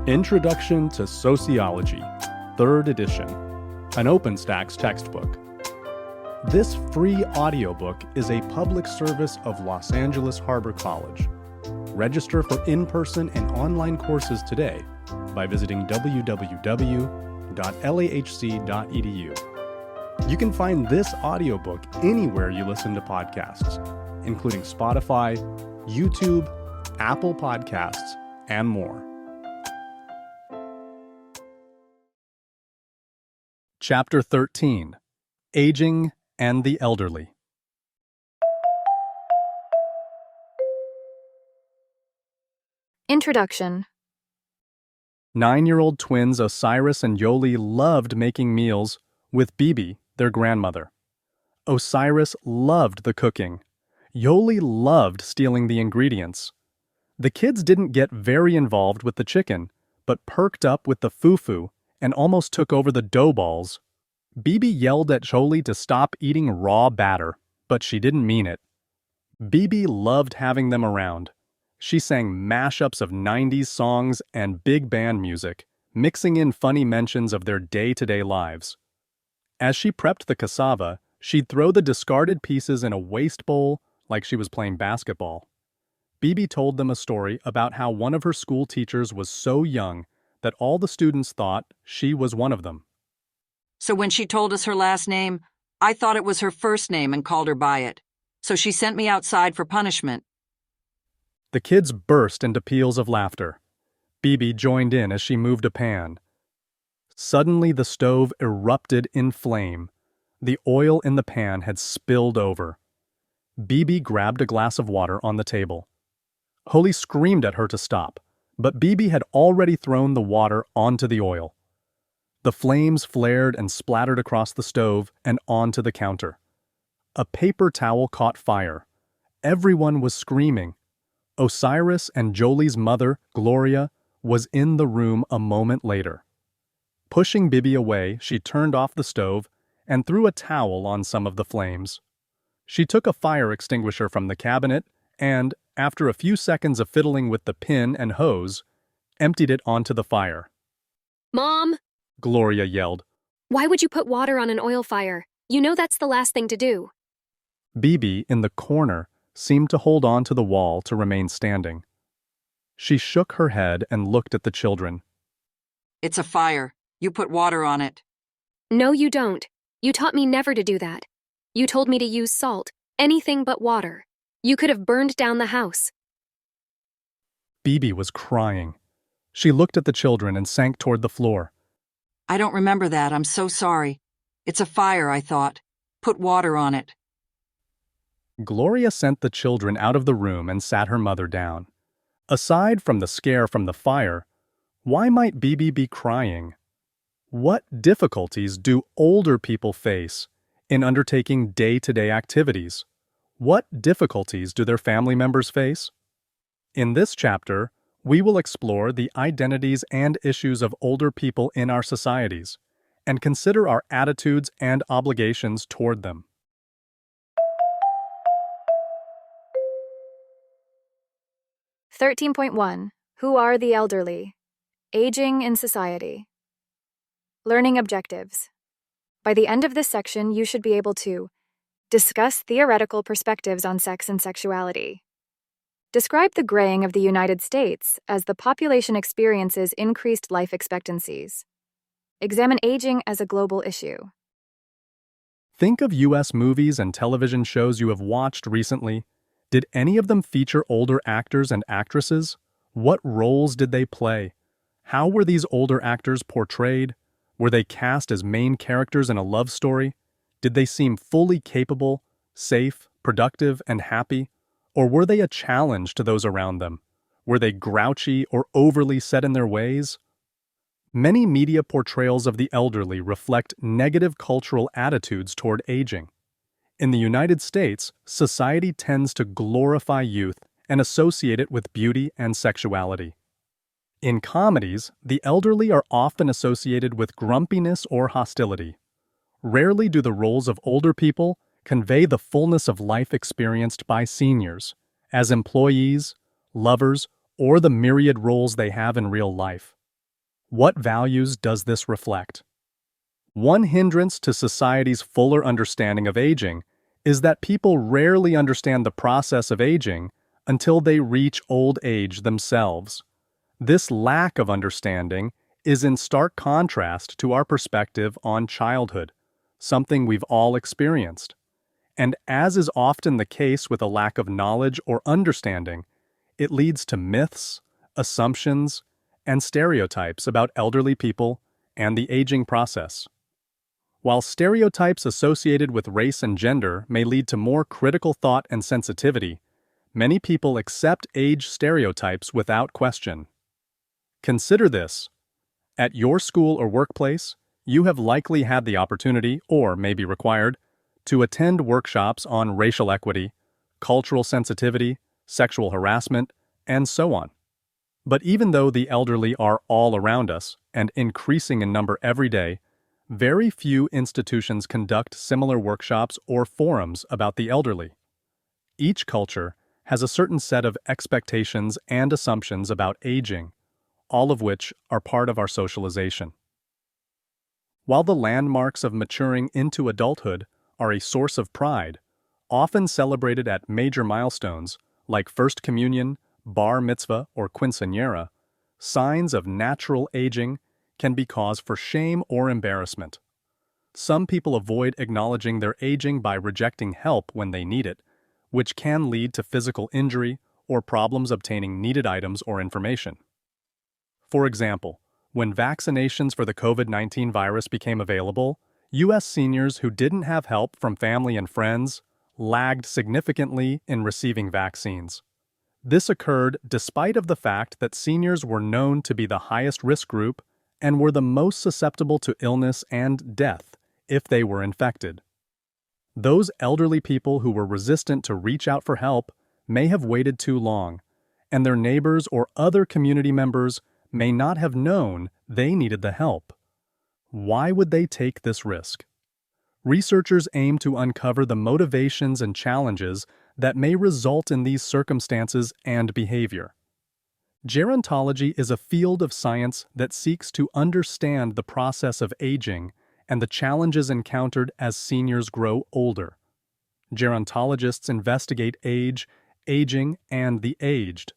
Introduction to Sociology, 3rd edition, an OpenStax textbook. This free audiobook is a public service of Los Angeles Harbor College. Register for in-person and online courses today by visiting www.lahc.edu. You can find this audiobook anywhere you listen to podcasts, including Spotify, YouTube, Apple Podcasts, and more. Chapter 13: Aging and the Elderly. Introduction. 9-year-old twins Osiris and Yoli loved making meals with Bibi, their grandmother. Osiris loved the cooking. Yoli loved stealing the ingredients. The kids didn't get very involved with the chicken, but perked up with the fufu and almost took over the dough balls. Bibi yelled at Yoli to stop eating raw batter, but she didn't mean it. Bibi loved having them around. She sang mashups of 90s songs and big band music, mixing in funny mentions of their day-to-day lives. As she prepped the cassava, she'd throw the discarded pieces in a waste bowl like she was playing basketball. Bibi told them a story about how one of her school teachers was so young that all the students thought she was one of them. So when she told us her last name, I thought it was her first name and called her by it. So she sent me outside for punishment. The kids burst into peals of laughter. Bibi joined in as she moved a pan. Suddenly the stove erupted in flame. The oil in the pan had spilled over. Bibi grabbed a glass of water on the table. Holly screamed at her to stop, but Bibi had already thrown the water onto the oil. The flames flared and splattered across the stove and onto the counter. A paper towel caught fire. Everyone was screaming. Osiris and Jolie's mother, Gloria, was in the room a moment later. Pushing Bibi away, she turned off the stove and threw a towel on some of the flames. She took a fire extinguisher from the cabinet and, after a few seconds of fiddling with the pin and hose, emptied it onto the fire. Mom! Gloria yelled. Why would you put water on an oil fire? You know that's the last thing to do. Bibi, in the corner, seemed to hold on to the wall to remain standing. She shook her head and looked at the children. It's a fire. You put water on it. No, you don't. You taught me never to do that. You told me to use salt, anything but water. You could have burned down the house. Bibi was crying. She looked at the children and sank toward the floor. I don't remember that. I'm so sorry. It's a fire, I thought. Put water on it. Gloria sent the children out of the room and sat her mother down. Aside from the scare from the fire, why might Bibi be crying? What difficulties do older people face in undertaking day-to-day activities? What difficulties do their family members face? In this chapter, we will explore the identities and issues of older people in our societies and consider our attitudes and obligations toward them. .1 Who are the elderly? Aging in society. Learning objectives. By the end of this section, you should be able to discuss theoretical perspectives on sex and sexuality. Describe the graying of the United States as the population experiences increased life expectancies. Examine aging as a global issue. Think of U.S. movies and television shows you have watched recently. Did any of them feature older actors and actresses? What roles did they play? How were these older actors portrayed? Were they cast as main characters in a love story? Did they seem fully capable, safe, productive, and happy? Or were they a challenge to those around them? Were they grouchy or overly set in their ways? Many media portrayals of the elderly reflect negative cultural attitudes toward aging. In the United States, society tends to glorify youth and associate it with beauty and sexuality. In comedies, the elderly are often associated with grumpiness or hostility. Rarely do the roles of older people convey the fullness of life experienced by seniors, as employees, lovers, or the myriad roles they have in real life. What values does this reflect? One hindrance to society's fuller understanding of aging is that people rarely understand the process of aging until they reach old age themselves. This lack of understanding is in stark contrast to our perspective on childhood, something we've all experienced. And as is often the case with a lack of knowledge or understanding, it leads to myths, assumptions, and stereotypes about elderly people and the aging process. While stereotypes associated with race and gender may lead to more critical thought and sensitivity, many people accept age stereotypes without question. Consider this. At your school or workplace, you have likely had the opportunity, or may be required, to attend workshops on racial equity, cultural sensitivity, sexual harassment, and so on. But even though the elderly are all around us and increasing in number every day, very few institutions conduct similar workshops or forums about the elderly. Each culture has a certain set of expectations and assumptions about aging, all of which are part of our socialization. While the landmarks of maturing into adulthood are a source of pride, often celebrated at major milestones like First Communion, Bar Mitzvah, or Quinceañera, signs of natural aging can be cause for shame or embarrassment. Some people avoid acknowledging their aging by rejecting help when they need it, which can lead to physical injury or problems obtaining needed items or information. For example, when vaccinations for the COVID-19 virus became available, U.S. seniors who didn't have help from family and friends lagged significantly in receiving vaccines. This occurred despite of the fact that seniors were known to be the highest risk group and were the most susceptible to illness and death if they were infected. Those elderly people who were resistant to reach out for help may have waited too long, and their neighbors or other community members may not have known they needed the help. Why would they take this risk? Researchers aim to uncover the motivations and challenges that may result in these circumstances and behavior. Gerontology is a field of science that seeks to understand the process of aging and the challenges encountered as seniors grow older. Gerontologists investigate age, aging, and the aged.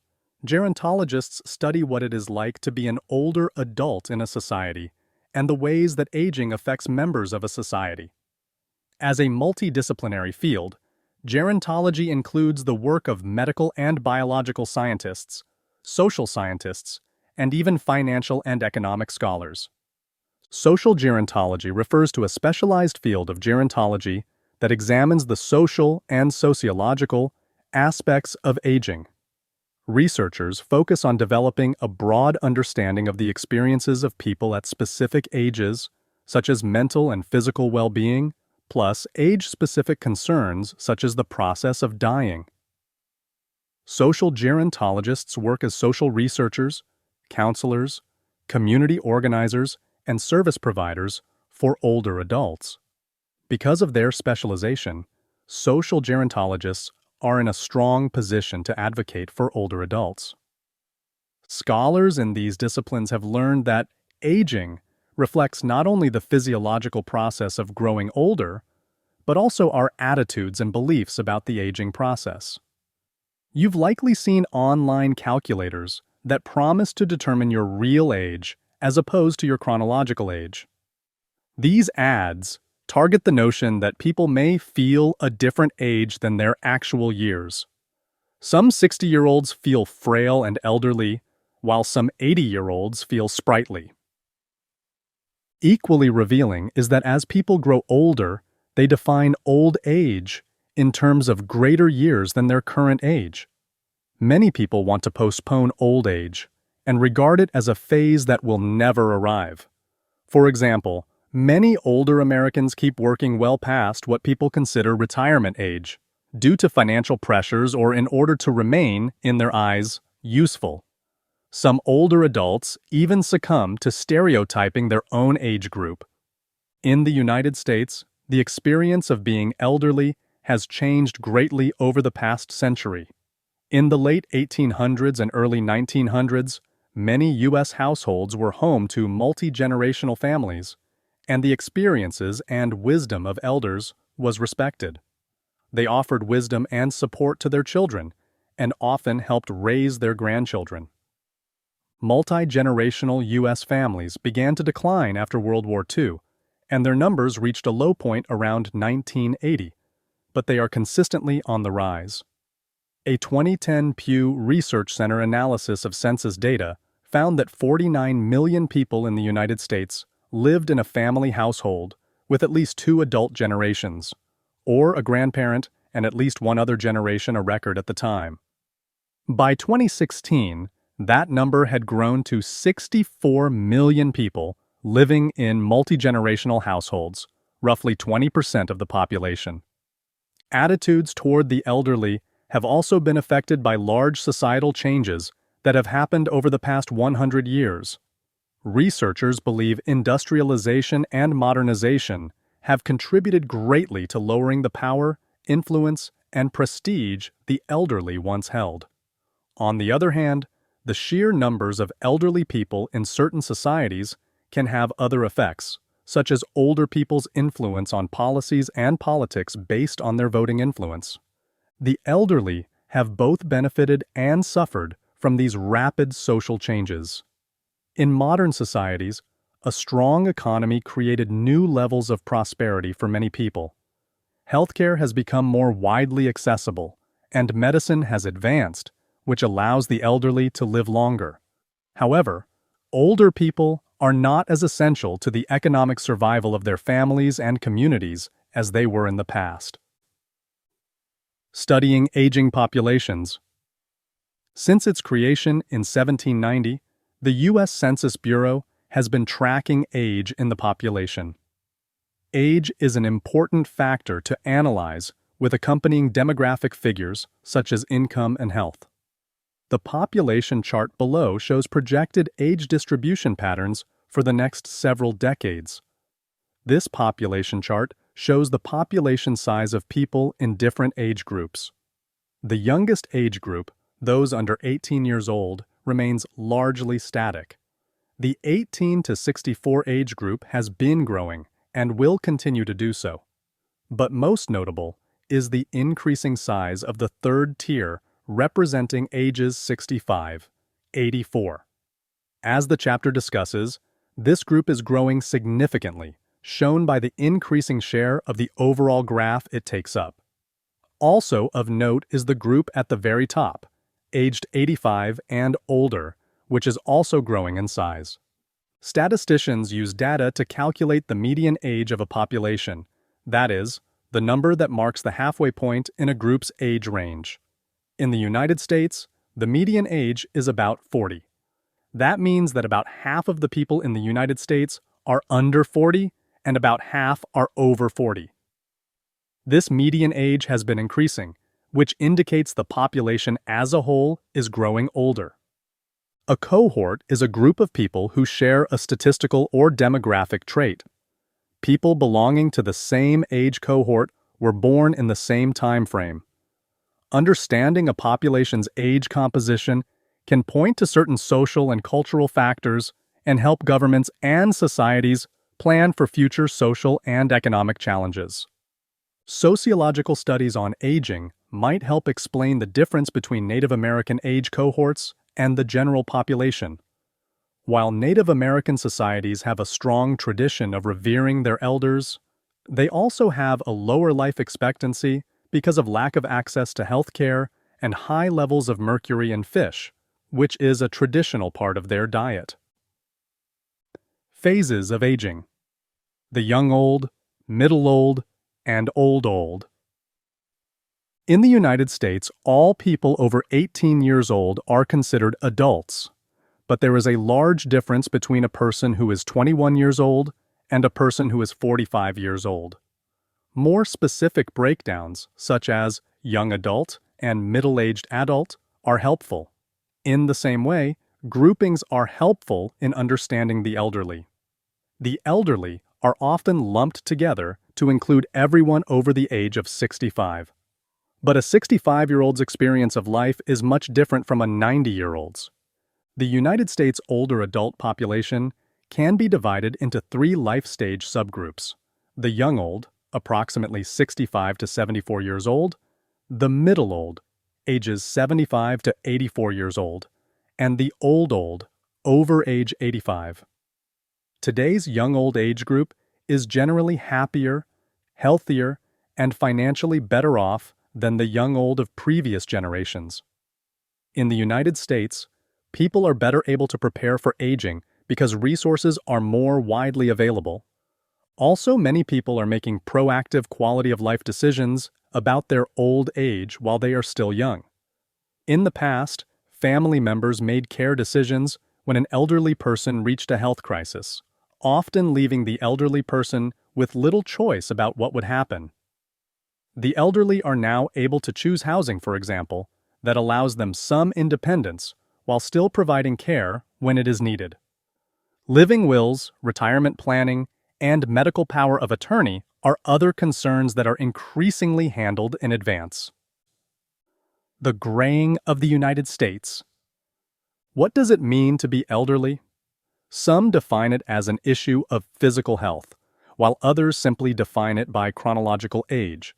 Gerontologists study what it is like to be an older adult in a society and the ways that aging affects members of a society. As a multidisciplinary field, gerontology includes the work of medical and biological scientists, social scientists, and even financial and economic scholars. Social gerontology refers to a specialized field of gerontology that examines the social and sociological aspects of aging. Researchers focus on developing a broad understanding of the experiences of people at specific ages, such as mental and physical well-being, plus age-specific concerns such as the process of dying. Social gerontologists work as social researchers, counselors, community organizers, and service providers for older adults. Because of their specialization, social gerontologists are in a strong position to advocate for older adults. Scholars in these disciplines have learned that aging reflects not only the physiological process of growing older, but also our attitudes and beliefs about the aging process. You've likely seen online calculators that promise to determine your real age as opposed to your chronological age. These ads target the notion that people may feel a different age than their actual years. Some 60-year-olds feel frail and elderly, while some 80-year-olds feel sprightly. Equally revealing is that as people grow older, they define old age in terms of greater years than their current age. Many people want to postpone old age and regard it as a phase that will never arrive. For example, many older Americans keep working well past what people consider retirement age, due to financial pressures or in order to remain, in their eyes, useful. Some older adults even succumb to stereotyping their own age group. In the United States, the experience of being elderly has changed greatly over the past century. In the late 1800s and early 1900s, Many U.S. households were home to multi-generational families, and the experiences and wisdom of elders was respected. They offered wisdom and support to their children, and often helped raise their grandchildren. Multi-generational U.S. families began to decline after World War II, and their numbers reached a low point around 1980, but they are consistently on the rise. A 2010 Pew Research Center analysis of census data found that 49 million people in the United States lived in a family household with at least 2 adult generations, or a grandparent and at least one other generation a record at the time. By 2016, that number had grown to 64 million people living in multi-generational households, roughly 20% of the population. Attitudes toward the elderly have also been affected by large societal changes that have happened over the past 100 years. Researchers believe industrialization and modernization have contributed greatly to lowering the power, influence, and prestige the elderly once held. On the other hand, the sheer numbers of elderly people in certain societies can have other effects, such as older people's influence on policies and politics based on their voting influence. The elderly have both benefited and suffered from these rapid social changes. In modern societies, a strong economy created new levels of prosperity for many people. Healthcare has become more widely accessible, and medicine has advanced, which allows the elderly to live longer. However, older people are not as essential to the economic survival of their families and communities as they were in the past. Studying aging populations. Since its creation in 1790, the U.S. Census Bureau has been tracking age in the population. Age is an important factor to analyze with accompanying demographic figures such as income and health. The population chart below shows projected age distribution patterns for the next several decades. This population chart shows the population size of people in different age groups. The youngest age group, those under 18 years old, remains largely static. The 18 to 64 age group has been growing and will continue to do so. But most notable is the increasing size of the third tier representing ages 65-84. As the chapter discusses, this group is growing significantly, shown by the increasing share of the overall graph it takes up. Also of note is the group at the very top, aged 85 and older, which is also growing in size. Statisticians use data to calculate the median age of a population, that is, the number that marks the halfway point in a group's age range. In the United States, the median age is about 40. That means that about half of the people in the United States are under 40 and about half are over 40. This median age has been increasing, which indicates the population as a whole is growing older. A cohort is a group of people who share a statistical or demographic trait. People belonging to the same age cohort were born in the same time frame. Understanding a population's age composition can point to certain social and cultural factors and help governments and societies plan for future social and economic challenges. Sociological studies on aging might help explain the difference between Native American age cohorts and the general population. While Native American societies have a strong tradition of revering their elders, they also have a lower life expectancy because of lack of access to health care and high levels of mercury in fish, which is a traditional part of their diet. Phases of aging: the young old, middle old, and old old. In the United States, all people over 18 years old are considered adults, but there is a large difference between a person who is 21 years old and a person who is 45 years old. More specific breakdowns, such as young adult and middle-aged adult, are helpful. In the same way, groupings are helpful in understanding the elderly. The elderly are often lumped together to include everyone over the age of 65. But a 65-year-old's experience of life is much different from a 90-year-old's. The United States older adult population can be divided into three life stage subgroups: the young old, approximately 65 to 74 years old, the middle old, ages 75 to 84 years old, and the old, over age 85. Today's young old age group is generally happier, healthier, and financially better off than the young old of previous generations. In the United States, people are better able to prepare for aging because resources are more widely available. Also, many people are making proactive quality of life decisions about their old age while they are still young. In the past, family members made care decisions when an elderly person reached a health crisis, often leaving the elderly person with little choice about what would happen. The elderly are now able to choose housing, for example, that allows them some independence while still providing care when it is needed. Living wills, retirement planning, and medical power of attorney are other concerns that are increasingly handled in advance. The graying of the United States. What does it mean to be elderly? Some define it as an issue of physical health, while others simply define it by chronological age.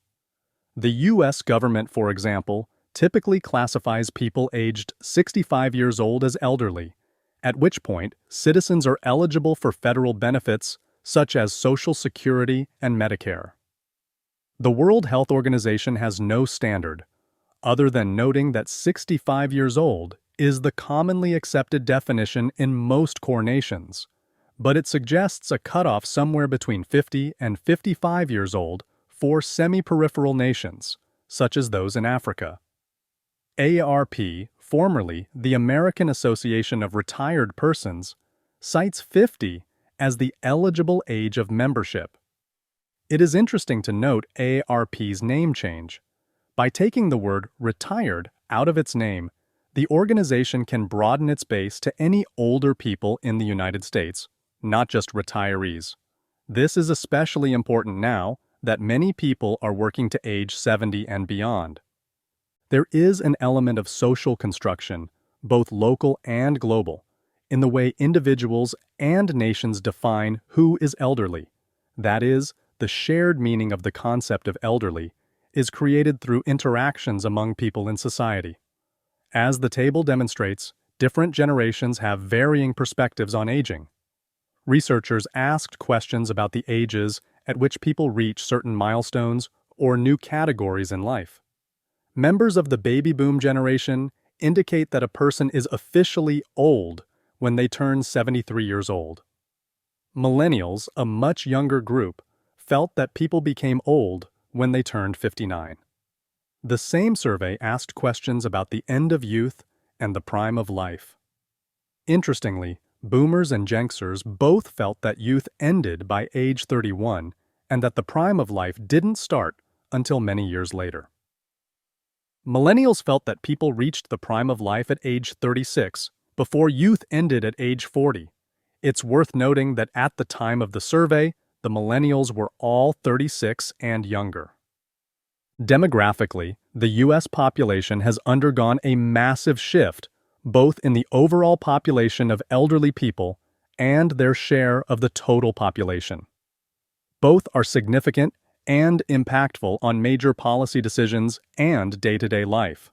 The U.S. government, for example, typically classifies people aged 65 years old as elderly, at which point citizens are eligible for federal benefits such as Social Security and Medicare. The World Health Organization has no standard, other than noting that 65 years old is the commonly accepted definition in most core nations, but it suggests a cutoff somewhere between 50 and 55 years old for semi-peripheral nations, such as those in Africa. AARP, formerly the American Association of Retired Persons, cites 50 as the eligible age of membership. It is interesting to note AARP's name change. By taking the word retired out of its name, the organization can broaden its base to any older people in the United States, not just retirees. This is especially important now that many people are working to age 70 and beyond. There is an element of social construction, both local and global, in the way individuals and nations define who is elderly. That is, the shared meaning of the concept of elderly is created through interactions among people in society. As the table demonstrates, different generations have varying perspectives on aging. Researchers asked questions about the ages at which people reach certain milestones or new categories in life. Members of the baby boom generation indicate that a person is officially old when they turn 73 years old. Millennials, a much younger group, felt that people became old when they turned 59. The same survey asked questions about the end of youth and the prime of life. Interestingly, boomers and Gen-Xers both felt that youth ended by age 31 and that the prime of life didn't start until many years later. Millennials felt that people reached the prime of life at age 36 before youth ended at age 40. It's worth noting that at the time of the survey, the millennials were all 36 and younger. Demographically, the U.S. population has undergone a massive shift, both in the overall population of elderly people and their share of the total population. Both are significant and impactful on major policy decisions and day-to-day life.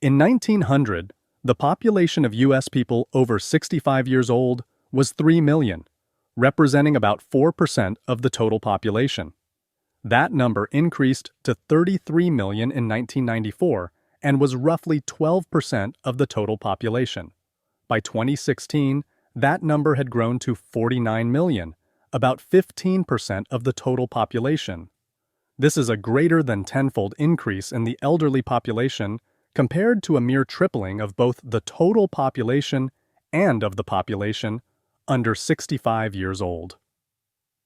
In 1900, the population of U.S. people over 65 years old was 3 million, representing about 4% of the total population. That number increased to 33 million in 1994 and was roughly 12% of the total population. By 2016, that number had grown to 49 million, about 15% of the total population. This is a greater than tenfold increase in the elderly population compared to a mere tripling of both the total population and of the population under 65 years old.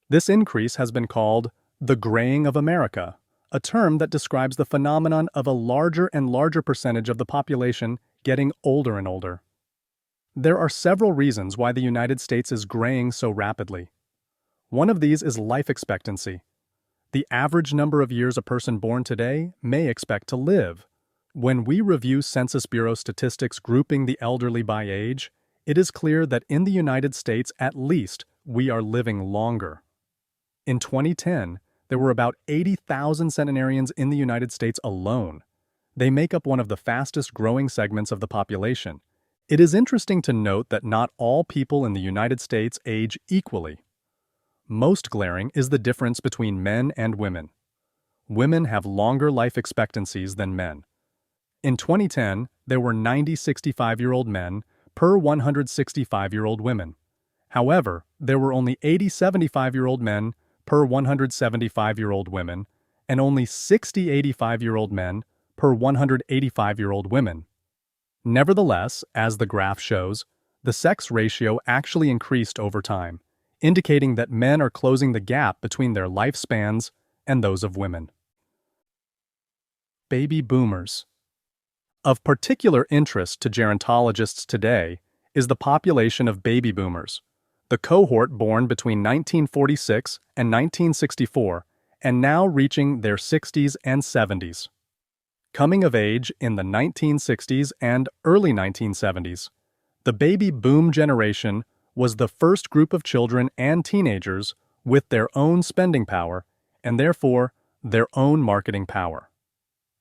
This increase has been called the graying of America, a term that describes the phenomenon of a larger and larger percentage of the population getting older and older. There are several reasons why the United States is graying so rapidly. One of these is life expectancy. The average number of years a person born today may expect to live. When we review Census Bureau statistics grouping the elderly by age, it is clear that in the United States at least, we are living longer. In 2010, there were about 80,000 centenarians in the United States alone. They make up one of the fastest growing segments of the population. It is interesting to note that not all people in the United States age equally. Most glaring is the difference between men and women. Women have longer life expectancies than men. In 2010, there were 90 65-year-old men per 100 65-year-old women. However, there were only 80 75-year-old men per 100 75-year-old women, and only 60 85-year-old men per 100 85-year-old women. Nevertheless, as the graph shows, the sex ratio actually increased over time, indicating that men are closing the gap between their lifespans and those of women. Baby boomers. Of particular interest to gerontologists today is the population of baby boomers, the cohort born between 1946 and 1964 and now reaching their 60s and 70s. Coming of age in the 1960s and early 1970s, the baby boom generation was the first group of children and teenagers with their own spending power and therefore their own marketing power.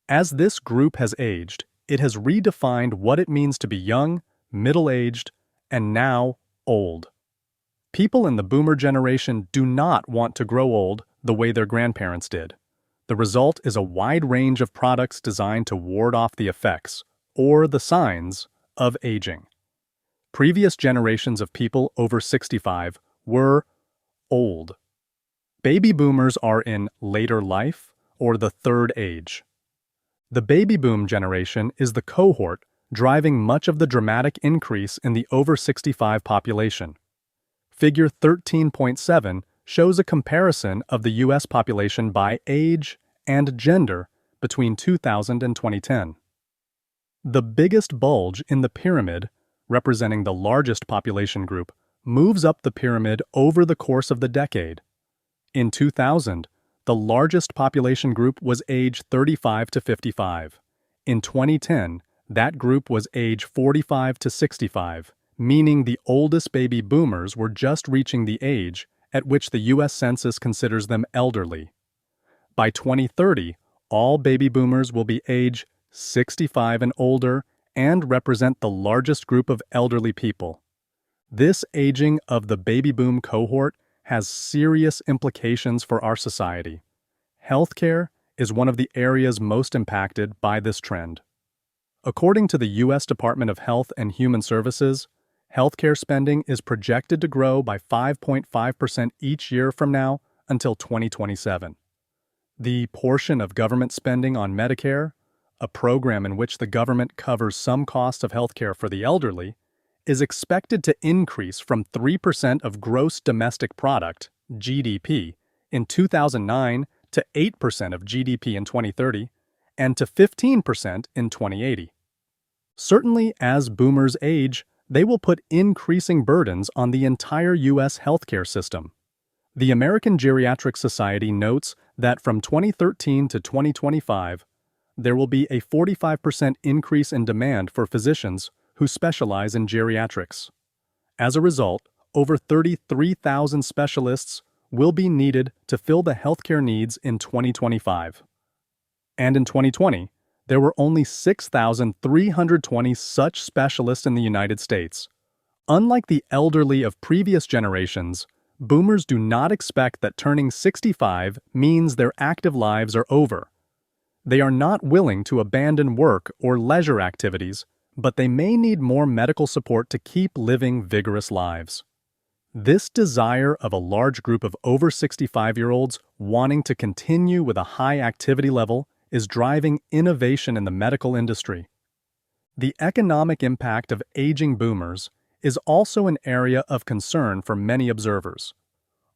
As this group has aged, it has redefined what it means to be young, middle-aged, and now old. People in the boomer generation do not want to grow old the way their grandparents did. The result is a wide range of products designed to ward off the effects, or the signs, of aging. Previous generations of people over 65 were old. Baby boomers are in later life, or the third age. The baby boom generation is the cohort driving much of the dramatic increase in the over 65 population. Figure 13.7 shows a comparison of the U.S. population by age and gender between 2000 and 2010. The biggest bulge in the pyramid, representing the largest population group, moves up the pyramid over the course of the decade. In 2000, the largest population group was age 35 to 55. In 2010, that group was age 45 to 65, meaning the oldest baby boomers were just reaching the age at which the U.S. Census considers them elderly. By 2030, all baby boomers will be age 65 and older and represent the largest group of elderly people. This aging of the baby boom cohort has serious implications for our society. Healthcare is one of the areas most impacted by this trend. According to the U.S. Department of Health and Human Services, healthcare spending is projected to grow by 5.5% each year from now until 2027. The portion of government spending on Medicare, a program in which the government covers some costs of healthcare for the elderly, is expected to increase from 3% of gross domestic product, GDP, in 2009 to 8% of GDP in 2030 and to 15% in 2080. Certainly, as boomers age, they will put increasing burdens on the entire U.S. healthcare system. The American Geriatric Society notes that from 2013 to 2025, there will be a 45% increase in demand for physicians who specialize in geriatrics. As a result, over 33,000 specialists will be needed to fill the healthcare needs in 2025. And in 2020, there were only 6,320 such specialists in the United States. Unlike the elderly of previous generations, boomers do not expect that turning 65 means their active lives are over. They are not willing to abandon work or leisure activities, but they may need more medical support to keep living vigorous lives. This desire of a large group of over 65-year-olds wanting to continue with a high activity level is driving innovation in the medical industry. The economic impact of aging boomers is also an area of concern for many observers.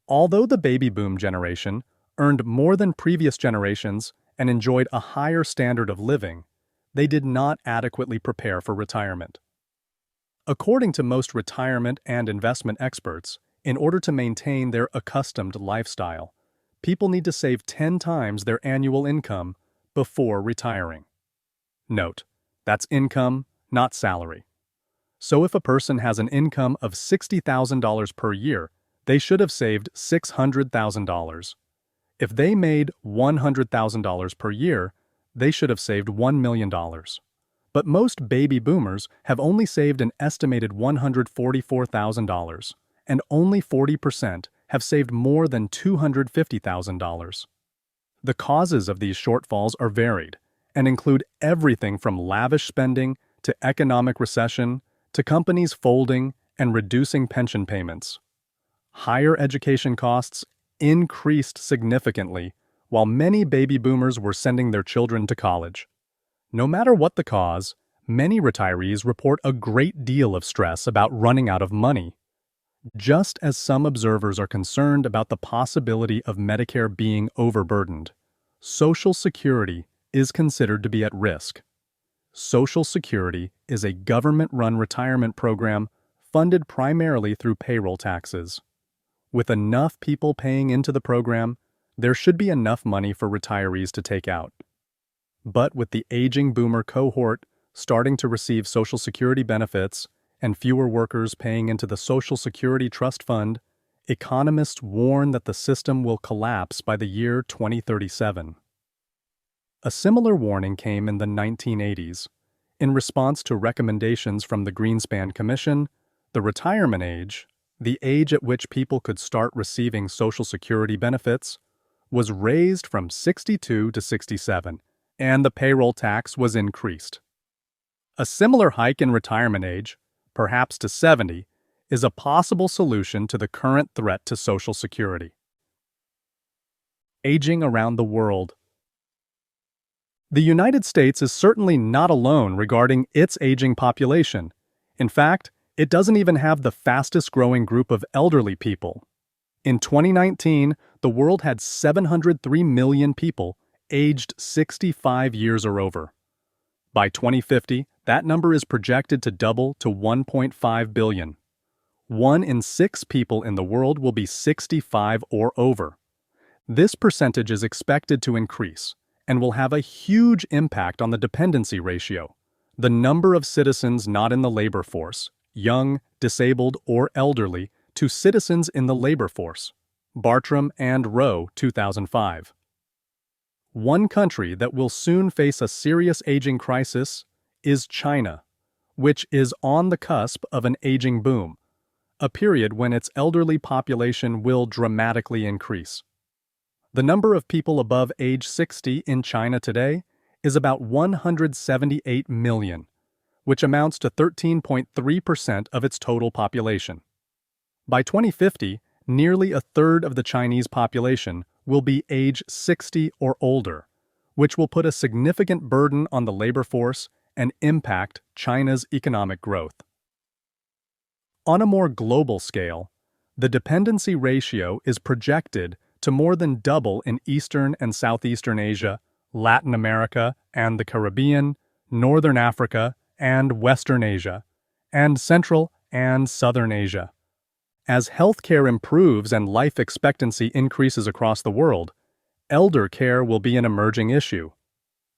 Although the baby boom generation earned more than previous generations and enjoyed a higher standard of living, they did not adequately prepare for retirement. According to most retirement and investment experts, in order to maintain their accustomed lifestyle, people need to save 10 times their annual income before retiring. Note, that's income, not salary. So if a person has an income of $60,000 per year, they should have saved $600,000. If they made $100,000 per year, they should have saved $1 million. But most baby boomers have only saved an estimated $144,000, and only 40% have saved more than $250,000. The causes of these shortfalls are varied and include everything from lavish spending to economic recession to companies folding and reducing pension payments. Higher education costs increased significantly while many baby boomers were sending their children to college. No matter what the cause, many retirees report a great deal of stress about running out of money. Just as some observers are concerned about the possibility of Medicare being overburdened, Social Security is considered to be at risk. Social Security is a government-run retirement program funded primarily through payroll taxes. With enough people paying into the program, there should be enough money for retirees to take out. But with the aging boomer cohort starting to receive Social Security benefits and fewer workers paying into the Social Security Trust Fund, economists warn that the system will collapse by the year 2037. A similar warning came in the 1980s. In response to recommendations from the Greenspan Commission, the retirement age, the age at which people could start receiving Social Security benefits, was raised from 62 to 67, and the payroll tax was increased. A similar hike in retirement age, perhaps to 70, is a possible solution to the current threat to Social Security. Aging around the world. The United States is certainly not alone regarding its aging population. In fact, it doesn't even have the fastest-growing group of elderly people. In 2019, the world had 703 million people aged 65 years or over. By 2050, that number is projected to double to 1.5 billion. 1 in 6 people in the world will be 65 or over. This percentage is expected to increase and will have a huge impact on the dependency ratio, the number of citizens not in the labor force, young, disabled, or elderly, to citizens in the labor force. Bartram and Rowe, 2005. One country that will soon face a serious aging crisis is China, which is on the cusp of an aging boom, a period when its elderly population will dramatically increase. The number of people above age 60 in China today is about 178 million, which amounts to 13.3% of its total population. By 2050, nearly a third of the Chinese population will be age 60 or older, which will put a significant burden on the labor force and impact China's economic growth. On a more global scale, the dependency ratio is projected to more than double in Eastern and Southeastern Asia, Latin America and the Caribbean, Northern Africa and Western Asia, and Central and Southern Asia. As healthcare improves and life expectancy increases across the world, elder care will be an emerging issue.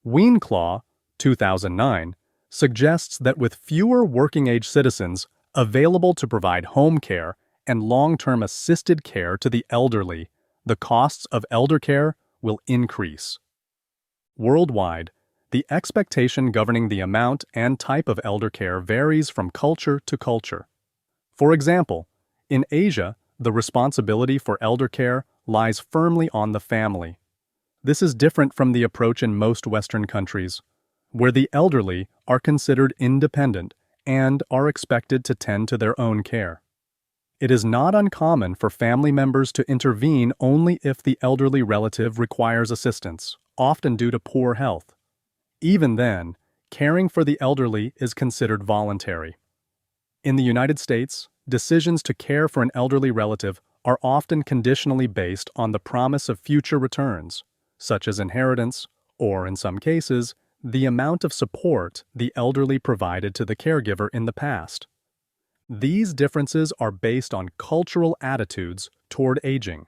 Weenclaw, 2009, suggests that with fewer working-age citizens available to provide home care and long-term assisted care to the elderly, the costs of elder care will increase. Worldwide, the expectation governing the amount and type of elder care varies from culture to culture. For example, in Asia, the responsibility for elder care lies firmly on the family. This is different from the approach in most Western countries, where the elderly are considered independent and are expected to tend to their own care. It is not uncommon for family members to intervene only if the elderly relative requires assistance, often due to poor health. Even then, caring for the elderly is considered voluntary. In the United States, decisions to care for an elderly relative are often conditionally based on the promise of future returns, such as inheritance, or in some cases, the amount of support the elderly provided to the caregiver in the past. These differences are based on cultural attitudes toward aging.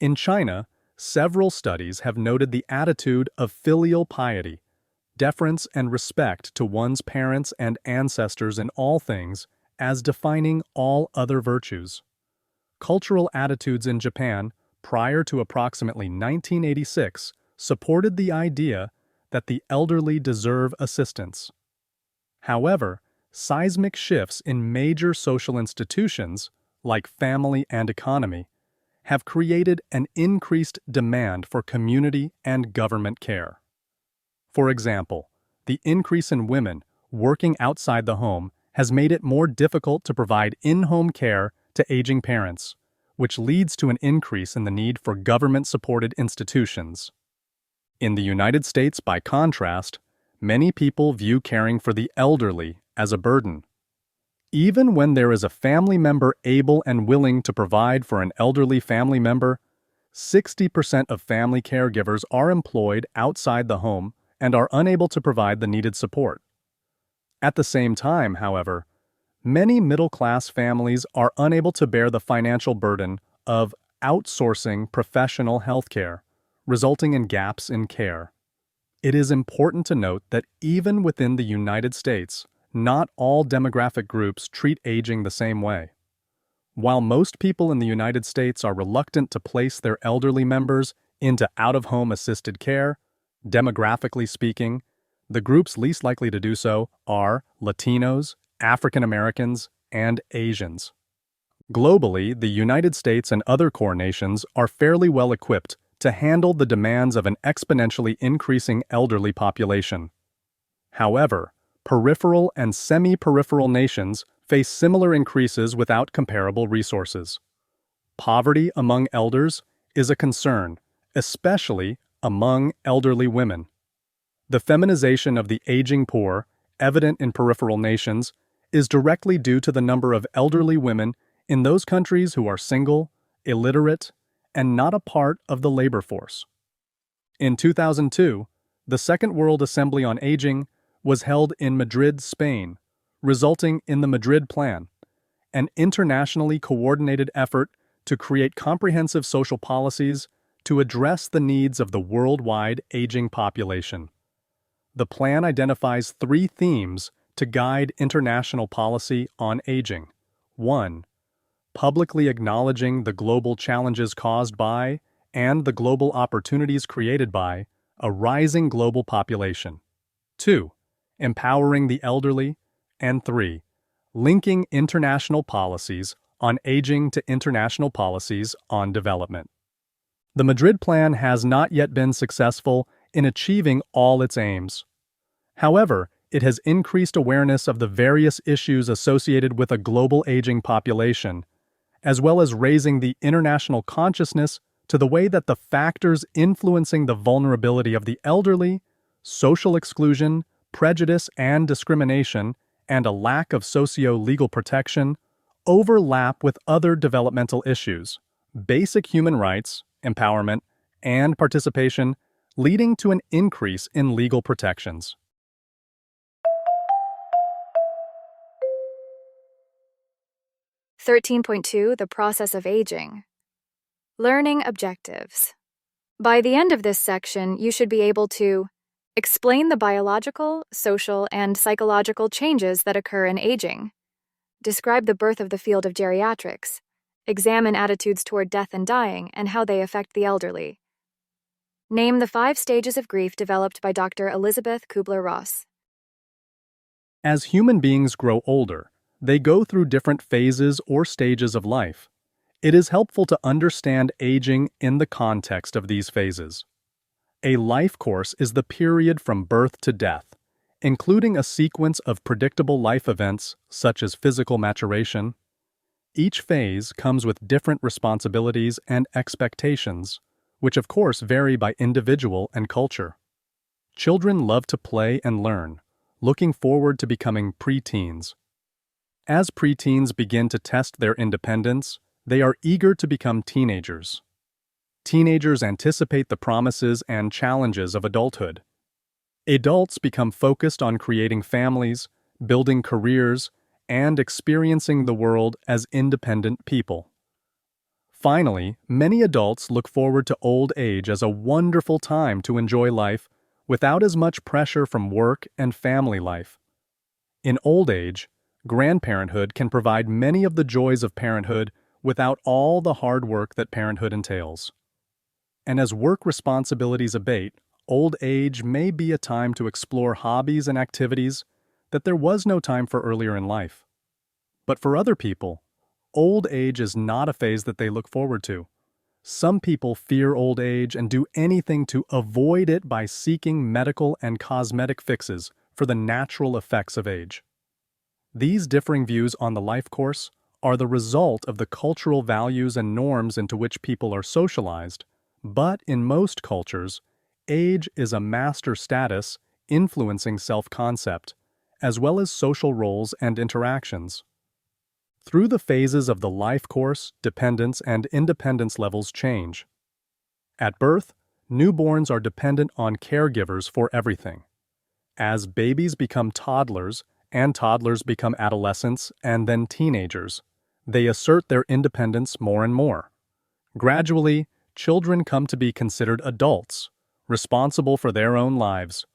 In China, several studies have noted the attitude of filial piety, deference and respect to one's parents and ancestors in all things as defining all other virtues. Cultural attitudes in Japan prior to approximately 1986 supported the idea that the elderly deserve assistance. However, seismic shifts in major social institutions, like family and economy, have created an increased demand for community and government care. For example, the increase in women working outside the home has made it more difficult to provide in-home care to aging parents, which leads to an increase in the need for government-supported institutions. In the United States, by contrast, many people view caring for the elderly as a burden. Even when there is a family member able and willing to provide for an elderly family member, 60% of family caregivers are employed outside the home and are unable to provide the needed support. At the same time, however, many middle-class families are unable to bear the financial burden of outsourcing professional health care, resulting in gaps in care. It is important to note that even within the United States, not all demographic groups treat aging the same way. While most people in the United States are reluctant to place their elderly members into out-of-home assisted care, demographically speaking, the groups least likely to do so are Latinos, African Americans, and Asians. Globally, the United States and other core nations are fairly well equipped to handle the demands of an exponentially increasing elderly population. However, peripheral and semi-peripheral nations face similar increases without comparable resources. Poverty among elders is a concern, especially among elderly women. The feminization of the aging poor, evident in peripheral nations, is directly due to the number of elderly women in those countries who are single, illiterate, and not a part of the labor force. In 2002, the Second World Assembly on Aging was held in Madrid, Spain, resulting in the Madrid Plan, an internationally coordinated effort to create comprehensive social policies to address the needs of the worldwide aging population. The plan identifies 3 themes to guide international policy on aging. 1. Publicly acknowledging the global challenges caused by and the global opportunities created by a rising global population. 2. Empowering the elderly. And 3. Linking international policies on aging to international policies on development. The Madrid Plan has not yet been successful in achieving all its aims. However, it has increased awareness of the various issues associated with a global aging population, as well as raising the international consciousness to the way that the factors influencing the vulnerability of the elderly, social exclusion, prejudice and discrimination, and a lack of socio-legal protection overlap with other developmental issues, basic human rights, empowerment, and participation, leading to an increase in legal protections. The process of aging. Learning objectives. By the end of this section, you should be able to explain the biological, social, and psychological changes that occur in aging, describe the birth of the field of geriatrics, examine attitudes toward death and dying and how they affect the elderly. Name the 5 stages of grief developed by Dr. Elizabeth Kubler-Ross. As human beings grow older, they go through different phases or stages of life. It is helpful to understand aging in the context of these phases. A life course is the period from birth to death, including a sequence of predictable life events such as physical maturation. Each phase comes with different responsibilities and expectations, which of course vary by individual and culture. Children love to play and learn, looking forward to becoming preteens. As preteens begin to test their independence, they are eager to become teenagers. Teenagers anticipate the promises and challenges of adulthood. Adults become focused on creating families, building careers, and experiencing the world as independent people. Finally, many adults look forward to old age as a wonderful time to enjoy life without as much pressure from work and family life. In old age, grandparenthood can provide many of the joys of parenthood without all the hard work that parenthood entails. And as work responsibilities abate, old age may be a time to explore hobbies and activities that there was no time for earlier in life. But for other people, old age is not a phase that they look forward to. Some people fear old age and do anything to avoid it by seeking medical and cosmetic fixes for the natural effects of age. These differing views on the life course are the result of the cultural values and norms into which people are socialized, but in most cultures, age is a master status influencing self-concept, as well as social roles and interactions. Through the phases of the life course, dependence and independence levels change. At birth, newborns are dependent on caregivers for everything. As babies become toddlers, and toddlers become adolescents and then teenagers, they assert their independence more and more. Gradually, children come to be considered adults, responsible for their own lives,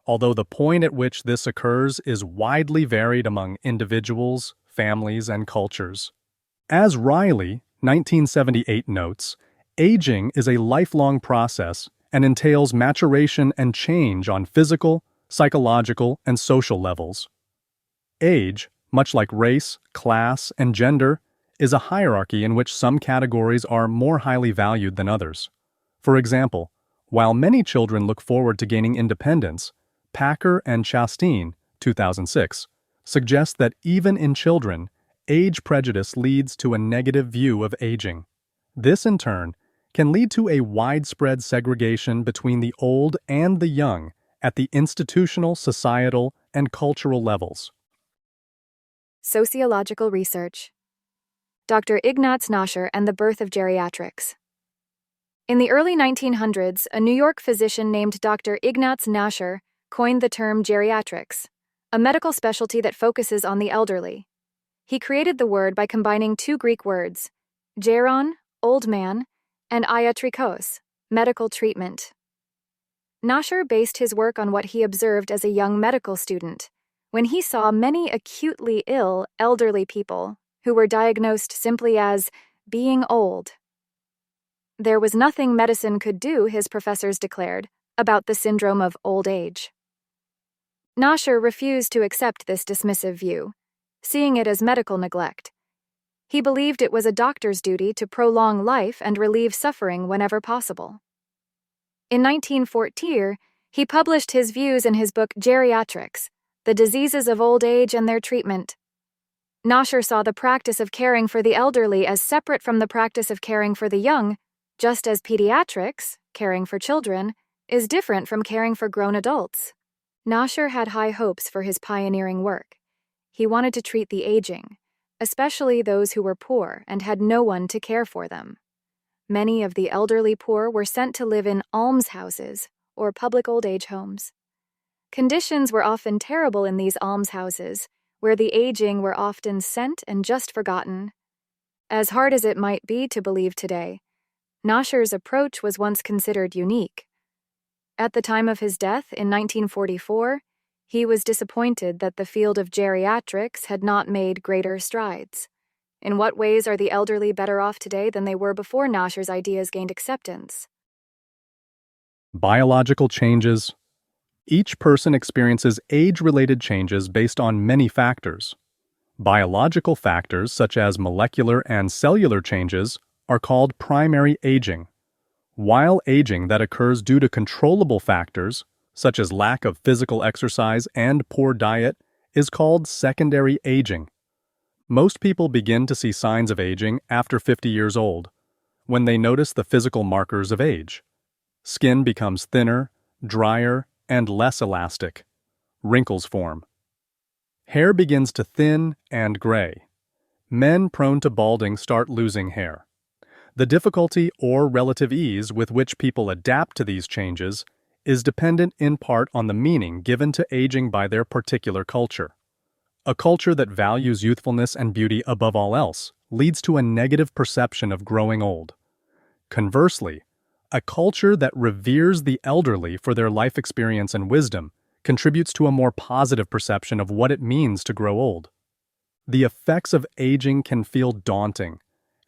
although the point at which this occurs is widely varied among individuals, families, and cultures. As Riley, 1978 notes, aging is a lifelong process and entails maturation and change on physical, psychological, and social levels. Age, much like race, class, and gender, is a hierarchy in which some categories are more highly valued than others. For example, while many children look forward to gaining independence, Packer and Chastain, 2006, suggest that even in children, age prejudice leads to a negative view of aging. This, in turn, can lead to a widespread segregation between the old and the young at the institutional, societal, and cultural levels. Sociological research. Dr. Ignaz Nascher and the birth of geriatrics. In the early 1900s, a New York physician named Dr. Ignaz Nascher coined the term geriatrics, a medical specialty that focuses on the elderly. He created the word by combining two Greek words, geron, old man, and iatrikos, medical treatment. Nascher based his work on what he observed as a young medical student, when he saw many acutely ill elderly people who were diagnosed simply as being old. There was nothing medicine could do, his professors declared, about the syndrome of old age. Nascher refused to accept this dismissive view, seeing it as medical neglect. He believed it was a doctor's duty to prolong life and relieve suffering whenever possible. In 1914, he published his views in his book Geriatrics, The Diseases of Old Age and Their Treatment. Nascher saw the practice of caring for the elderly as separate from the practice of caring for the young, just as pediatrics, caring for children, is different from caring for grown adults. Nascher had high hopes for his pioneering work. He wanted to treat the aging, especially those who were poor and had no one to care for them. Many of the elderly poor were sent to live in almshouses or public old age homes. Conditions were often terrible in these almshouses, where the aging were often sent and just forgotten. As hard as it might be to believe today, Nascher's approach was once considered unique. At the time of his death in 1944, he was disappointed that the field of geriatrics had not made greater strides. In what ways are the elderly better off today than they were before Nascher's ideas gained acceptance? Biological changes. Each person experiences age-related changes based on many factors. Biological factors such as molecular and cellular changes are called primary aging, while aging that occurs due to controllable factors, such as lack of physical exercise and poor diet, is called secondary aging. Most people begin to see signs of aging after 50 years old, when they notice the physical markers of age. Skin becomes thinner, drier, and less elastic. Wrinkles form. Hair begins to thin and gray. Men prone to balding start losing hair. The difficulty or relative ease with which people adapt to these changes is dependent in part on the meaning given to aging by their particular culture. A culture that values youthfulness and beauty above all else leads to a negative perception of growing old. Conversely, A culture that reveres the elderly for their life experience and wisdom contributes to a more positive perception of what it means to grow old. The effects of aging can feel daunting,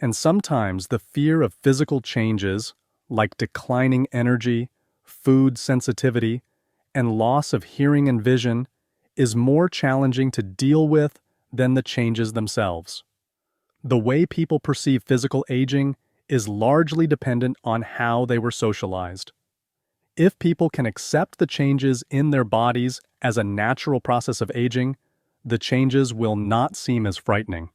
and sometimes the fear of physical changes, like declining energy, food sensitivity, and loss of hearing and vision, is more challenging to deal with than the changes themselves. The way people perceive physical aging is largely dependent on how they were socialized. If people can accept the changes in their bodies as a natural process of aging, the changes will not seem as frightening.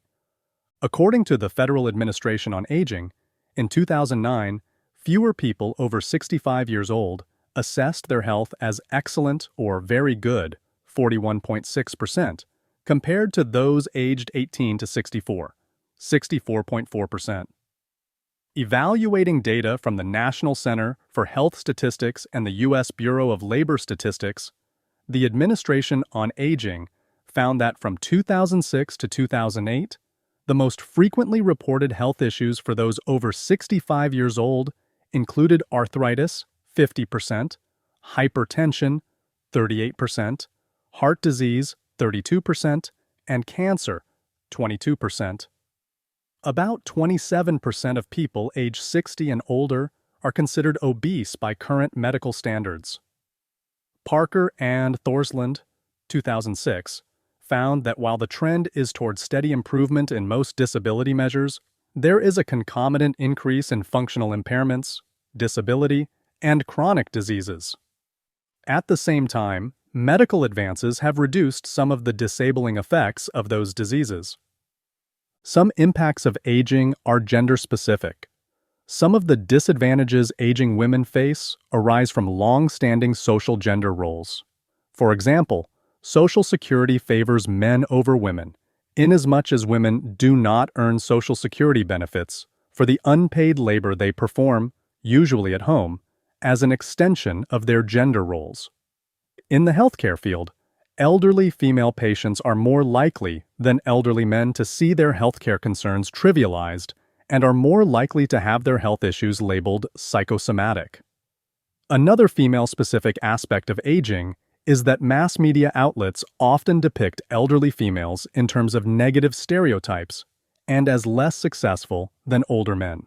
According to the Federal Administration on Aging, in 2009, fewer people over 65 years old assessed their health as excellent or very good, 41.6%, compared to those aged 18 to 64, 64.4%. Evaluating data from the National Center for Health Statistics and the U.S. Bureau of Labor Statistics, the Administration on Aging found that from 2006 to 2008, the most frequently reported health issues for those over 65 years old included arthritis, 50%, hypertension, 38%, heart disease, 32%, and cancer, 22%. About 27% of people age 60 and older are considered obese by current medical standards. Parker and Thorsland, 2006, found that while the trend is toward steady improvement in most disability measures, there is a concomitant increase in functional impairments, disability, and chronic diseases. At the same time, medical advances have reduced some of the disabling effects of those diseases. Some impacts of aging are gender-specific. Some of the disadvantages aging women face arise from long-standing social gender roles. For example, Social Security favors men over women, inasmuch as women do not earn Social Security benefits for the unpaid labor they perform, usually at home, as an extension of their gender roles. In the healthcare field, elderly female patients are more likely than elderly men to see their healthcare concerns trivialized and are more likely to have their health issues labeled psychosomatic. Another female-specific aspect of aging is that mass media outlets often depict elderly females in terms of negative stereotypes and as less successful than older men.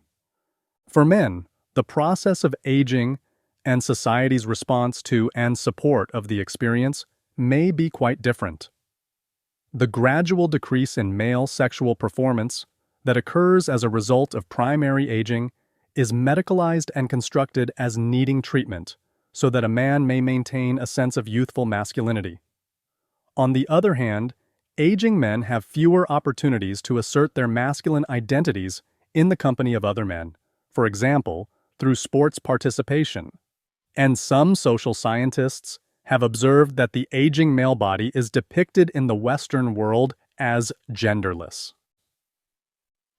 For men, the process of aging and society's response to and support of the experience may be quite different. The gradual decrease in male sexual performance that occurs as a result of primary aging is medicalized and constructed as needing treatment so that a man may maintain a sense of youthful masculinity. On the other hand, aging men have fewer opportunities to assert their masculine identities in the company of other men, for example, through sports participation. And some social scientists have observed that the aging male body is depicted in the Western world as genderless.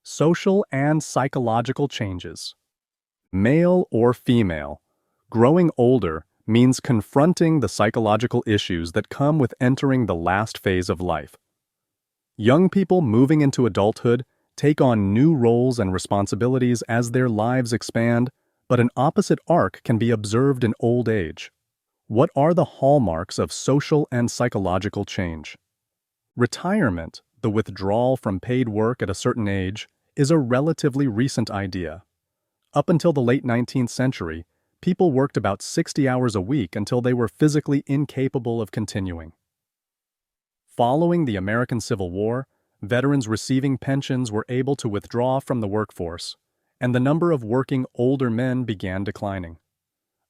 Social and psychological changes. Male or female, growing older means confronting the psychological issues that come with entering the last phase of life. Young people moving into adulthood take on new roles and responsibilities as their lives expand, but an opposite arc can be observed in old age. What are the hallmarks of social and psychological change? Retirement, the withdrawal from paid work at a certain age, is a relatively recent idea. Up until the late 19th century, people worked about 60 hours a week until they were physically incapable of continuing. Following the American Civil War, veterans receiving pensions were able to withdraw from the workforce, and the number of working older men began declining.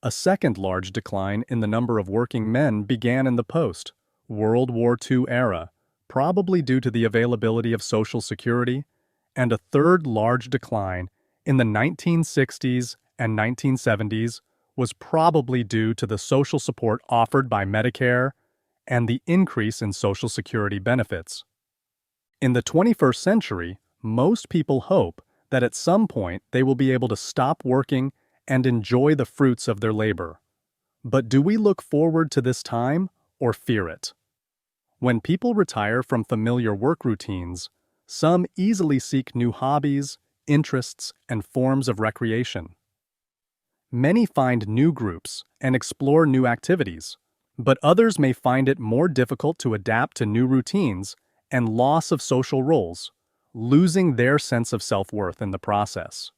A second large decline in the number of working men began in the post-World War II era, probably due to the availability of Social Security, and a third large decline in the 1960s and 1970s was probably due to the social support offered by Medicare and the increase in Social Security benefits. In the 21st century, most people hope that at some point they will be able to stop working and enjoy the fruits of their labor. But do we look forward to this time or fear it? When people retire from familiar work routines, some easily seek new hobbies, interests, and forms of recreation. Many find new groups and explore new activities, but others may find it more difficult to adapt to new routines and loss of social roles, losing their sense of self-worth in the process.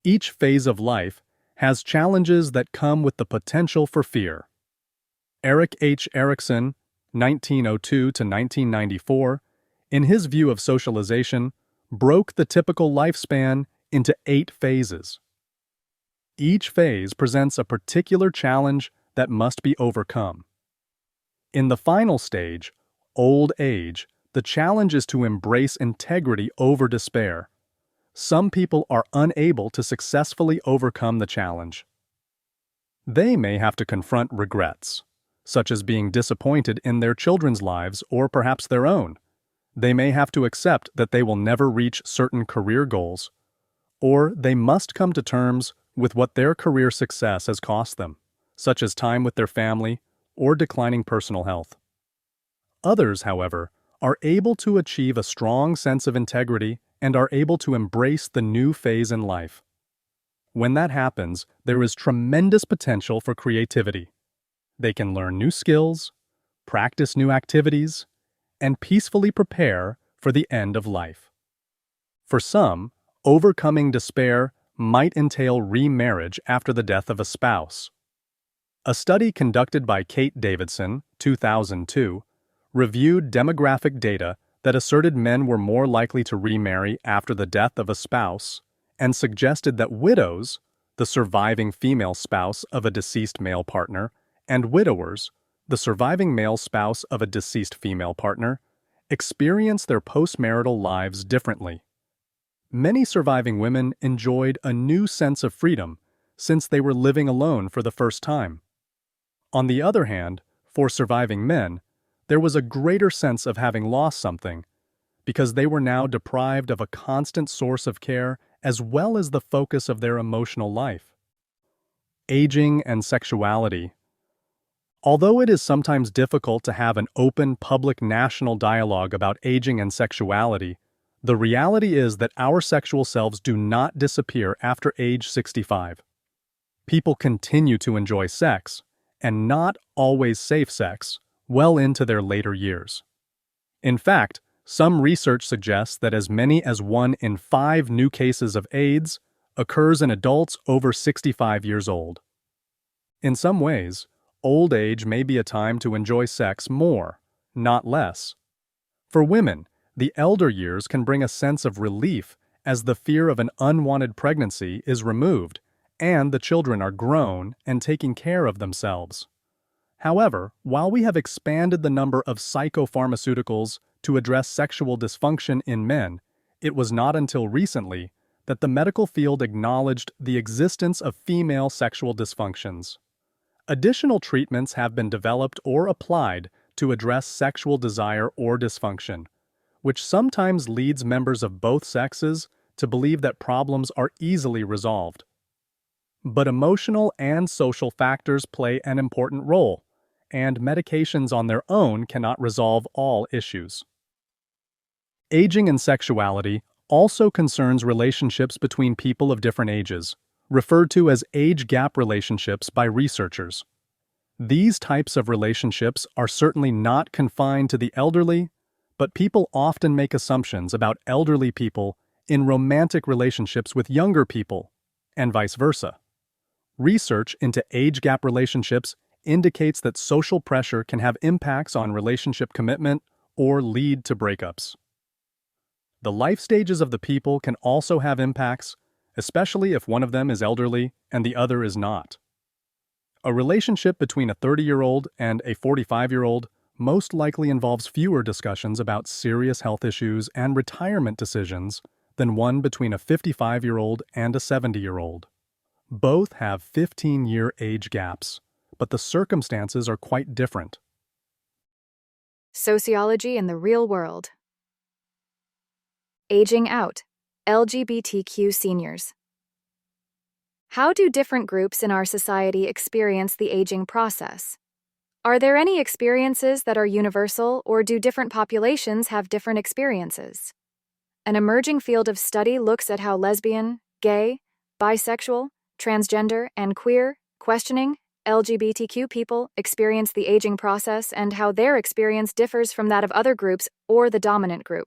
Each phase of life has challenges that come with the potential for fear. Eric H. Erikson, 1902 to 1994, in his view of socialization, broke the typical lifespan into 8 phases. Each phase presents a particular challenge that must be overcome. In the final stage, old age, the challenge is to embrace integrity over despair. Some people are unable to successfully overcome the challenge. They may have to confront regrets, such as being disappointed in their children's lives or perhaps their own. They may have to accept that they will never reach certain career goals, or they must come to terms with what their career success has cost them, such as time with their family or declining personal health. Others, however, are able to achieve a strong sense of integrity and are able to embrace the new phase in life. When that happens, there is tremendous potential for creativity. They can learn new skills, practice new activities, and peacefully prepare for the end of life. For some, overcoming despair might entail remarriage after the death of a spouse. A study conducted by Kate Davidson, 2002, reviewed demographic data that asserted men were more likely to remarry after the death of a spouse and suggested that widows, the surviving female spouse of a deceased male partner, and widowers, the surviving male spouse of a deceased female partner, experience their postmarital lives differently. Many surviving women enjoyed a new sense of freedom since they were living alone for the first time. On the other hand, for surviving men, there was a greater sense of having lost something because they were now deprived of a constant source of care as well as the focus of their emotional life. Aging and sexuality. Although it is sometimes difficult to have an open, public national dialogue about aging and sexuality, the reality is that our sexual selves do not disappear after age 65. People continue to enjoy sex, and not always safe sex, well into their later years. In fact, some research suggests that as many as 1 in 5 new cases of AIDS occurs in adults over 65 years old. In some ways, old age may be a time to enjoy sex more, not less. For women, the elder years can bring a sense of relief as the fear of an unwanted pregnancy is removed and the children are grown and taking care of themselves. However, while we have expanded the number of psychopharmaceuticals to address sexual dysfunction in men, it was not until recently that the medical field acknowledged the existence of female sexual dysfunctions. Additional treatments have been developed or applied to address sexual desire or dysfunction, which sometimes leads members of both sexes to believe that problems are easily resolved. But emotional and social factors play an important role, and medications on their own cannot resolve all issues. Aging and sexuality also concerns relationships between people of different ages, referred to as age gap relationships by researchers. These types of relationships are certainly not confined to the elderly, but people often make assumptions about elderly people in romantic relationships with younger people, and vice versa. Research into age gap relationships indicates that social pressure can have impacts on relationship commitment or lead to breakups. The life stages of the people can also have impacts, especially if one of them is elderly and the other is not. A relationship between a 30-year-old and a 45-year-old most likely involves fewer discussions about serious health issues and retirement decisions than one between a 55-year-old and a 70-year-old. Both have 15-year age gaps, but the circumstances are quite different. Sociology in the real world. Aging out. LGBTQ seniors. How do different groups in our society experience the aging process? Are there any experiences that are universal, or do different populations have different experiences? An emerging field of study looks at how lesbian, gay, bisexual, transgender, and queer, questioning LGBTQ people experience the aging process and how their experience differs from that of other groups or the dominant group.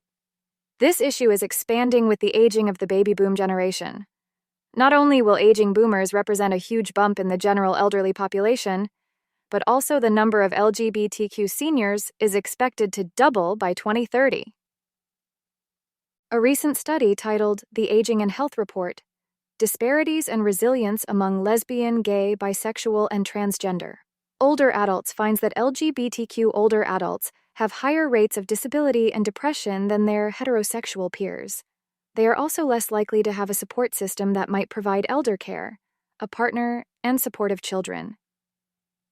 This issue is expanding with the aging of the baby boom generation. Not only will aging boomers represent a huge bump in the general elderly population, but also the number of LGBTQ seniors is expected to double by 2030. A recent study titled The Aging and Health Report: Disparities and Resilience Among Lesbian, Gay, Bisexual, and Transgender Older Adults finds that LGBTQ older adults have higher rates of disability and depression than their heterosexual peers. They are also less likely to have a support system that might provide elder care, a partner, and supportive children.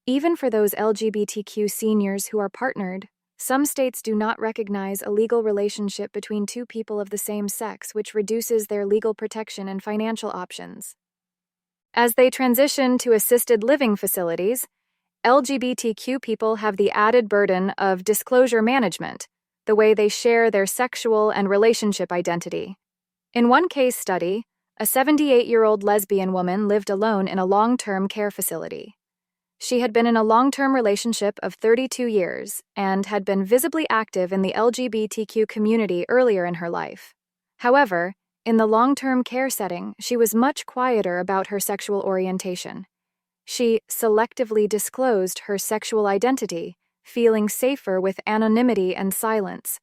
Even for those LGBTQ seniors who are partnered, some states do not recognize a legal relationship between two people of the same sex, which reduces their legal protection and financial options. As they transition to assisted living facilities, LGBTQ people have the added burden of disclosure management, the way they share their sexual and relationship identity. In one case study, a 78-year-old lesbian woman lived alone in a long-term care facility. She had been in a long-term relationship of 32 years and had been visibly active in the LGBTQ community earlier in her life. However, in the long-term care setting, she was much quieter about her sexual orientation. She selectively disclosed her sexual identity, feeling safer with anonymity and silence.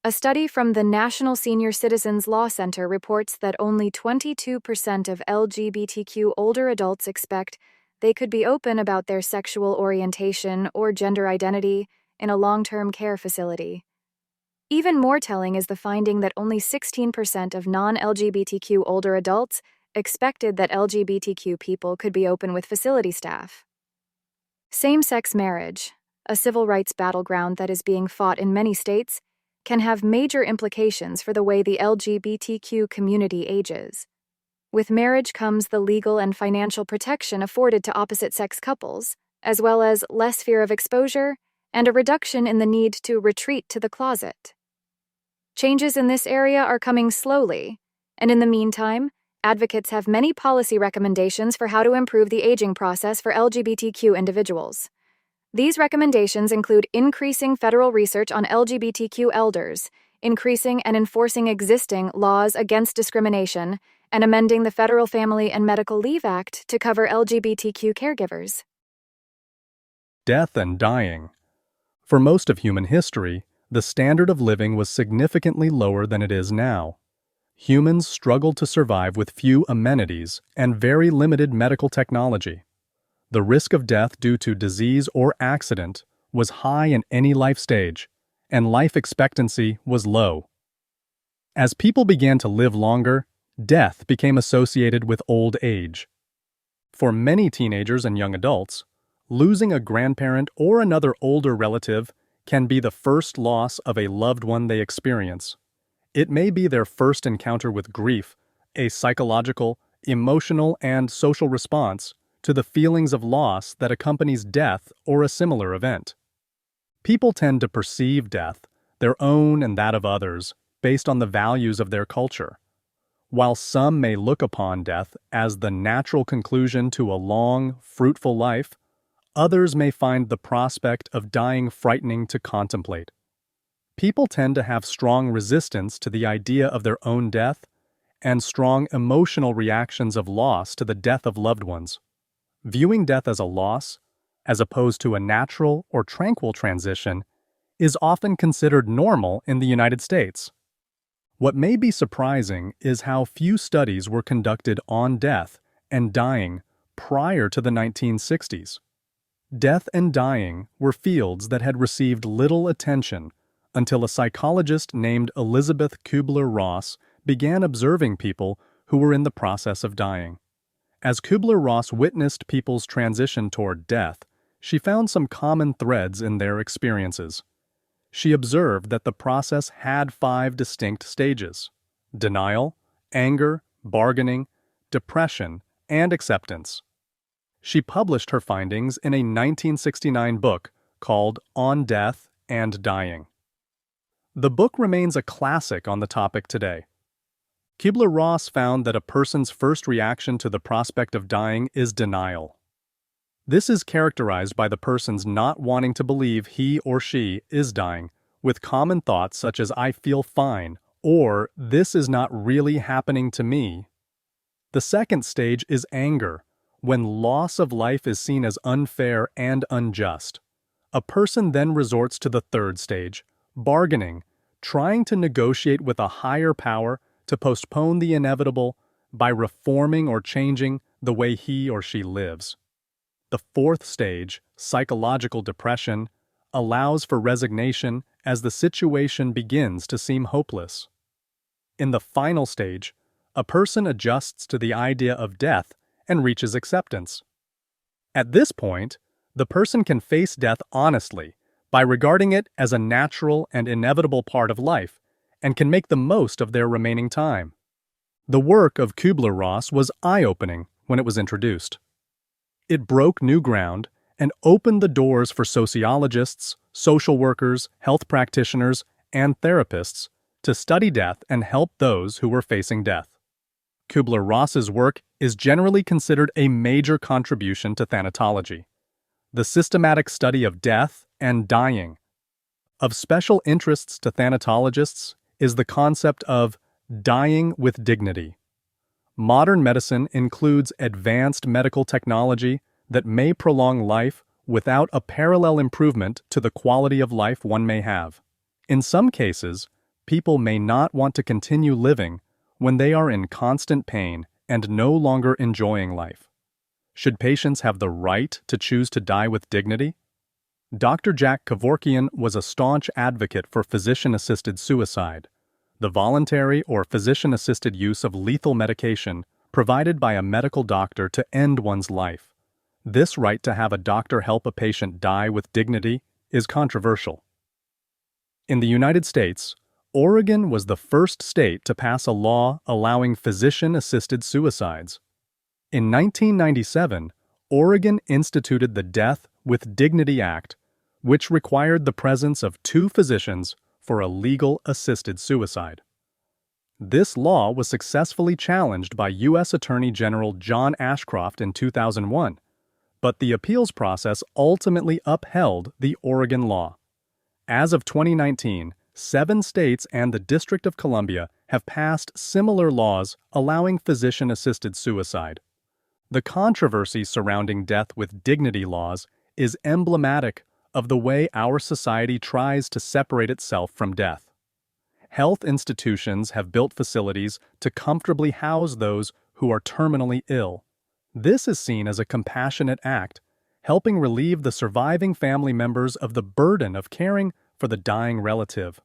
A study from the National Senior Citizens Law Center reports that only 22% of LGBTQ older adults expect they could be open about their sexual orientation or gender identity in a long-term care facility. Even more telling is the finding that only 16% of non-LGBTQ older adults expected that LGBTQ people could be open with facility staff. Same-sex marriage, a civil rights battleground that is being fought in many states, can have major implications for the way the LGBTQ community ages. With marriage comes the legal and financial protection afforded to opposite-sex couples, as well as less fear of exposure and a reduction in the need to retreat to the closet. Changes in this area are coming slowly, and in the meantime, advocates have many policy recommendations for how to improve the aging process for LGBTQ individuals. These recommendations include increasing federal research on LGBTQ elders, increasing and enforcing existing laws against discrimination, and amending the Federal Family and Medical Leave Act to cover LGBTQ caregivers. Death and dying. For most of human history, the standard of living was significantly lower than it is now. Humans struggled to survive with few amenities and very limited medical technology. The risk of death due to disease or accident was high in any life stage, and life expectancy was low. As people began to live longer, death became associated with old age. For many teenagers and young adults, losing a grandparent or another older relative can be the first loss of a loved one they experience. It may be their first encounter with grief, a psychological, emotional, and social response to the feelings of loss that accompanies death or a similar event. People tend to perceive death, their own and that of others, based on the values of their culture. While some may look upon death as the natural conclusion to a long, fruitful life, others may find the prospect of dying frightening to contemplate. People tend to have strong resistance to the idea of their own death and strong emotional reactions of loss to the death of loved ones. Viewing death as a loss, as opposed to a natural or tranquil transition, is often considered normal in the United States. What may be surprising is how few studies were conducted on death and dying prior to the 1960s. Death and dying were fields that had received little attention until a psychologist named Elizabeth Kubler-Ross began observing people who were in the process of dying. As Kubler-Ross witnessed people's transition toward death, she found some common threads in their experiences. She observed that the process had 5 distinct stages: denial, anger, bargaining, depression, and acceptance. She published her findings in a 1969 book called On Death and Dying. The book remains a classic on the topic today. Kubler-Ross found that a person's first reaction to the prospect of dying is denial. This is characterized by the person's not wanting to believe he or she is dying, with common thoughts such as "I feel fine" or "this is not really happening to me." The second stage is anger, when loss of life is seen as unfair and unjust. A person then resorts to the third stage, bargaining, trying to negotiate with a higher power to postpone the inevitable by reforming or changing the way he or she lives. The fourth stage, psychological depression, allows for resignation as the situation begins to seem hopeless. In the final stage, a person adjusts to the idea of death and reaches acceptance. At this point, the person can face death honestly by regarding it as a natural and inevitable part of life and can make the most of their remaining time. The work of Kubler-Ross was eye-opening when it was introduced. It broke new ground and opened the doors for sociologists, social workers, health practitioners, and therapists to study death and help those who were facing death. Kubler-Ross's work is generally considered a major contribution to thanatology, the systematic study of death and dying. Of special interests to thanatologists is the concept of dying with dignity. Modern medicine includes advanced medical technology that may prolong life without a parallel improvement to the quality of life one may have. In some cases, people may not want to continue living when they are in constant pain and no longer enjoying life. Should patients have the right to choose to die with dignity? Dr. Jack Kevorkian was a staunch advocate for physician-assisted suicide, the voluntary or physician-assisted use of lethal medication provided by a medical doctor to end one's life. This right to have a doctor help a patient die with dignity is controversial. In the United States, Oregon was the first state to pass a law allowing physician-assisted suicides. In 1997, Oregon instituted the Death with Dignity Act, which required the presence of 2 physicians for a legal assisted suicide. This law was successfully challenged by U.S. Attorney General John Ashcroft in 2001, but the appeals process ultimately upheld the Oregon law. As of 2019, 7 states and the District of Columbia have passed similar laws allowing physician-assisted suicide. The controversy surrounding death with dignity laws is emblematic of the way our society tries to separate itself from death. Health institutions have built facilities to comfortably house those who are terminally ill. This is seen as a compassionate act, helping relieve the surviving family members of the burden of caring for the dying relative.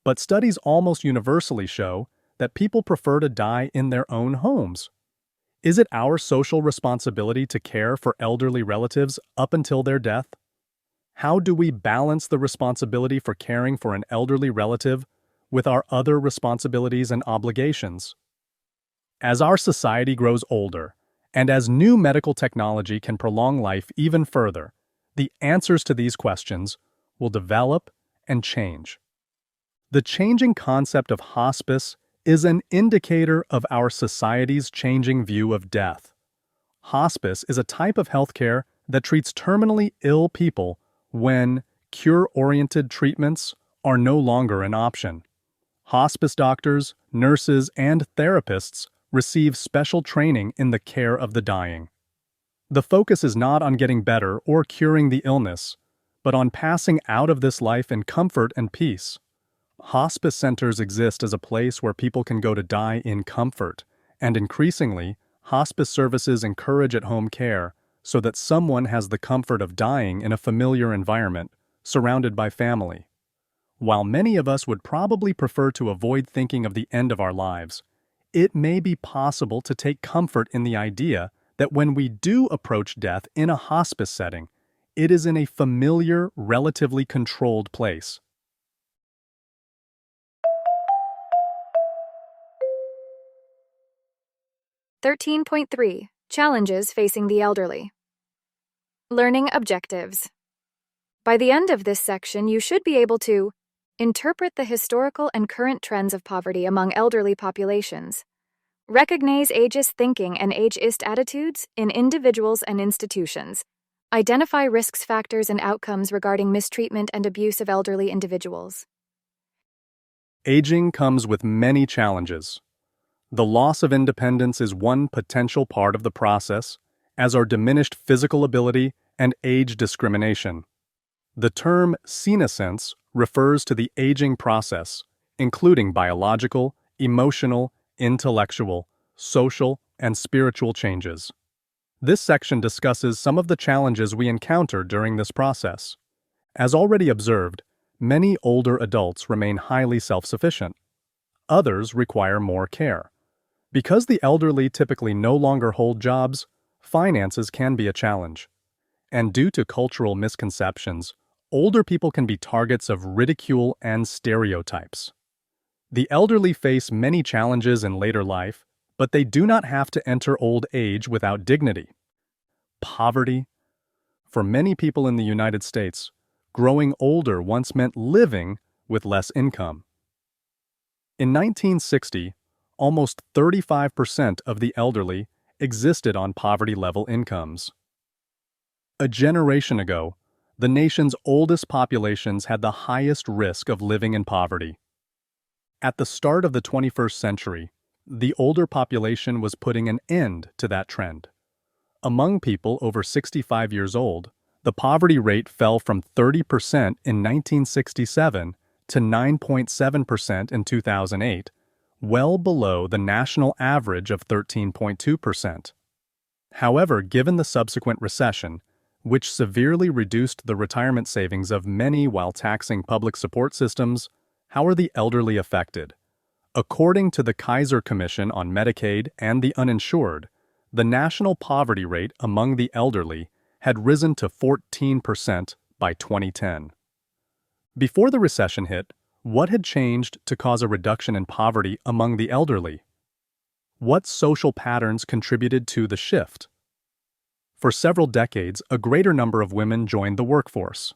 But studies almost universally show that people prefer to die in their own homes. Is it our social responsibility to care for elderly relatives up until their death? How do we balance the responsibility for caring for an elderly relative with our other responsibilities and obligations? As our society grows older, and as new medical technology can prolong life even further, the answers to these questions will develop and change. The changing concept of hospice is an indicator of our society's changing view of death. Hospice is a type of healthcare that treats terminally ill people when cure-oriented treatments are no longer an option. Hospice doctors, nurses, and therapists receive special training in the care of the dying. The focus is not on getting better or curing the illness, but on passing out of this life in comfort and peace. Hospice centers exist as a place where people can go to die in comfort, and increasingly, hospice services encourage at-home care so that someone has the comfort of dying in a familiar environment, surrounded by family. While many of us would probably prefer to avoid thinking of the end of our lives, it may be possible to take comfort in the idea that when we do approach death in a hospice setting, it is in a familiar, relatively controlled place. .3 Challenges facing the elderly. Learning objectives. By the end of this section, you should be able to Interpret the historical and current trends of poverty among elderly populations. Recognize ageist thinking and ageist attitudes in individuals and institutions. Identify risk factors and outcomes regarding mistreatment and abuse of elderly individuals. Aging comes with many challenges. The loss of independence is one potential part of the process, as are diminished physical ability and age discrimination. The term senescence refers to the aging process, including biological, emotional, intellectual, social, and spiritual changes. This section discusses some of the challenges we encounter during this process. As already observed, many older adults remain highly self-sufficient. Others require more care. Because the elderly typically no longer hold jobs, finances can be a challenge. And due to cultural misconceptions, older people can be targets of ridicule and stereotypes. The elderly face many challenges in later life, but they do not have to enter old age without dignity. Poverty. For many people in the United States, growing older once meant living with less income. In 1960, almost 35% of the elderly existed on poverty-level incomes. A generation ago, the nation's oldest populations had the highest risk of living in poverty. At the start of the 21st century, the older population was putting an end to that trend. Among people over 65 years old, the poverty rate fell from 30% in 1967 to 9.7% in 2008, well below the national average of 13.2%. However, given the subsequent recession, which severely reduced the retirement savings of many while taxing public support systems, how are the elderly affected? According to the Kaiser Commission on Medicaid and the Uninsured, the national poverty rate among the elderly had risen to 14% by 2010. Before the recession hit, what had changed to cause a reduction in poverty among the elderly? What social patterns contributed to the shift? For several decades, a greater number of women joined the workforce.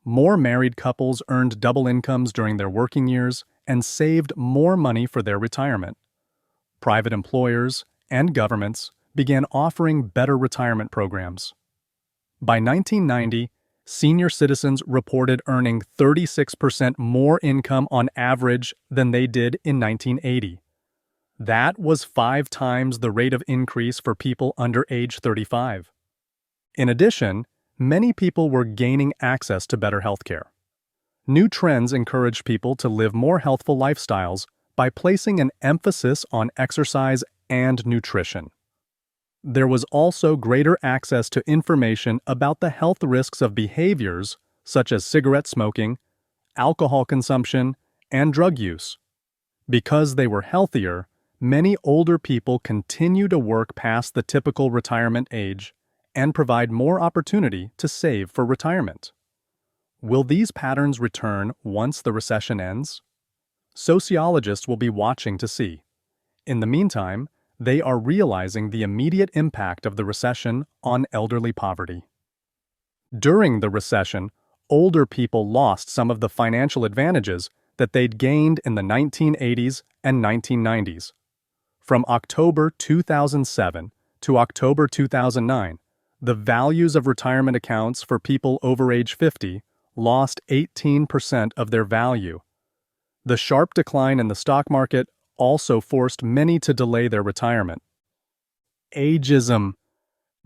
More married couples earned double incomes during their working years and saved more money for their retirement. Private employers and governments began offering better retirement programs. By 1990, senior citizens reported earning 36% more income on average than they did in 1980. That was 5 times the rate of increase for people under age 35. In addition, many people were gaining access to better healthcare. New trends encourage people to live more healthful lifestyles by placing an emphasis on exercise and nutrition. There was also greater access to information about the health risks of behaviors such as cigarette smoking, alcohol consumption, and drug use. Because they were healthier, many older people continue to work past the typical retirement age and provide more opportunity to save for retirement. Will these patterns return once the recession ends? Sociologists will be watching to see. In the meantime, they are realizing the immediate impact of the recession on elderly poverty. During the recession, older people lost some of the financial advantages that they'd gained in the 1980s and 1990s. From October 2007 to October 2009, the values of retirement accounts for people over age 50 lost 18% of their value. The sharp decline in the stock market also forced many to delay their retirement. Ageism.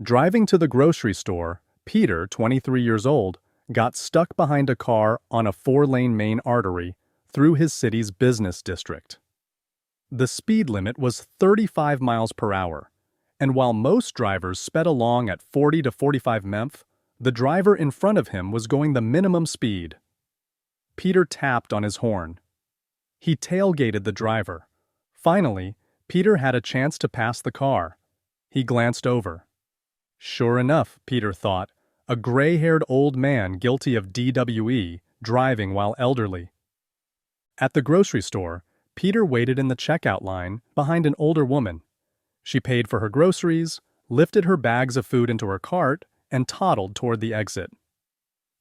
Driving to the grocery store, Peter, 23 years old, got stuck behind a car on a 4-lane main artery through his city's business district. The speed limit was 35 miles per hour, and while most drivers sped along at 40 to 45 mph, the driver in front of him was going the minimum speed. Peter tapped on his horn. He tailgated the driver. Finally, Peter had a chance to pass the car. He glanced over. Sure enough, Peter thought, a gray-haired old man guilty of DWE, driving while elderly. At the grocery store, Peter waited in the checkout line behind an older woman. She paid for her groceries, lifted her bags of food into her cart, and toddled toward the exit.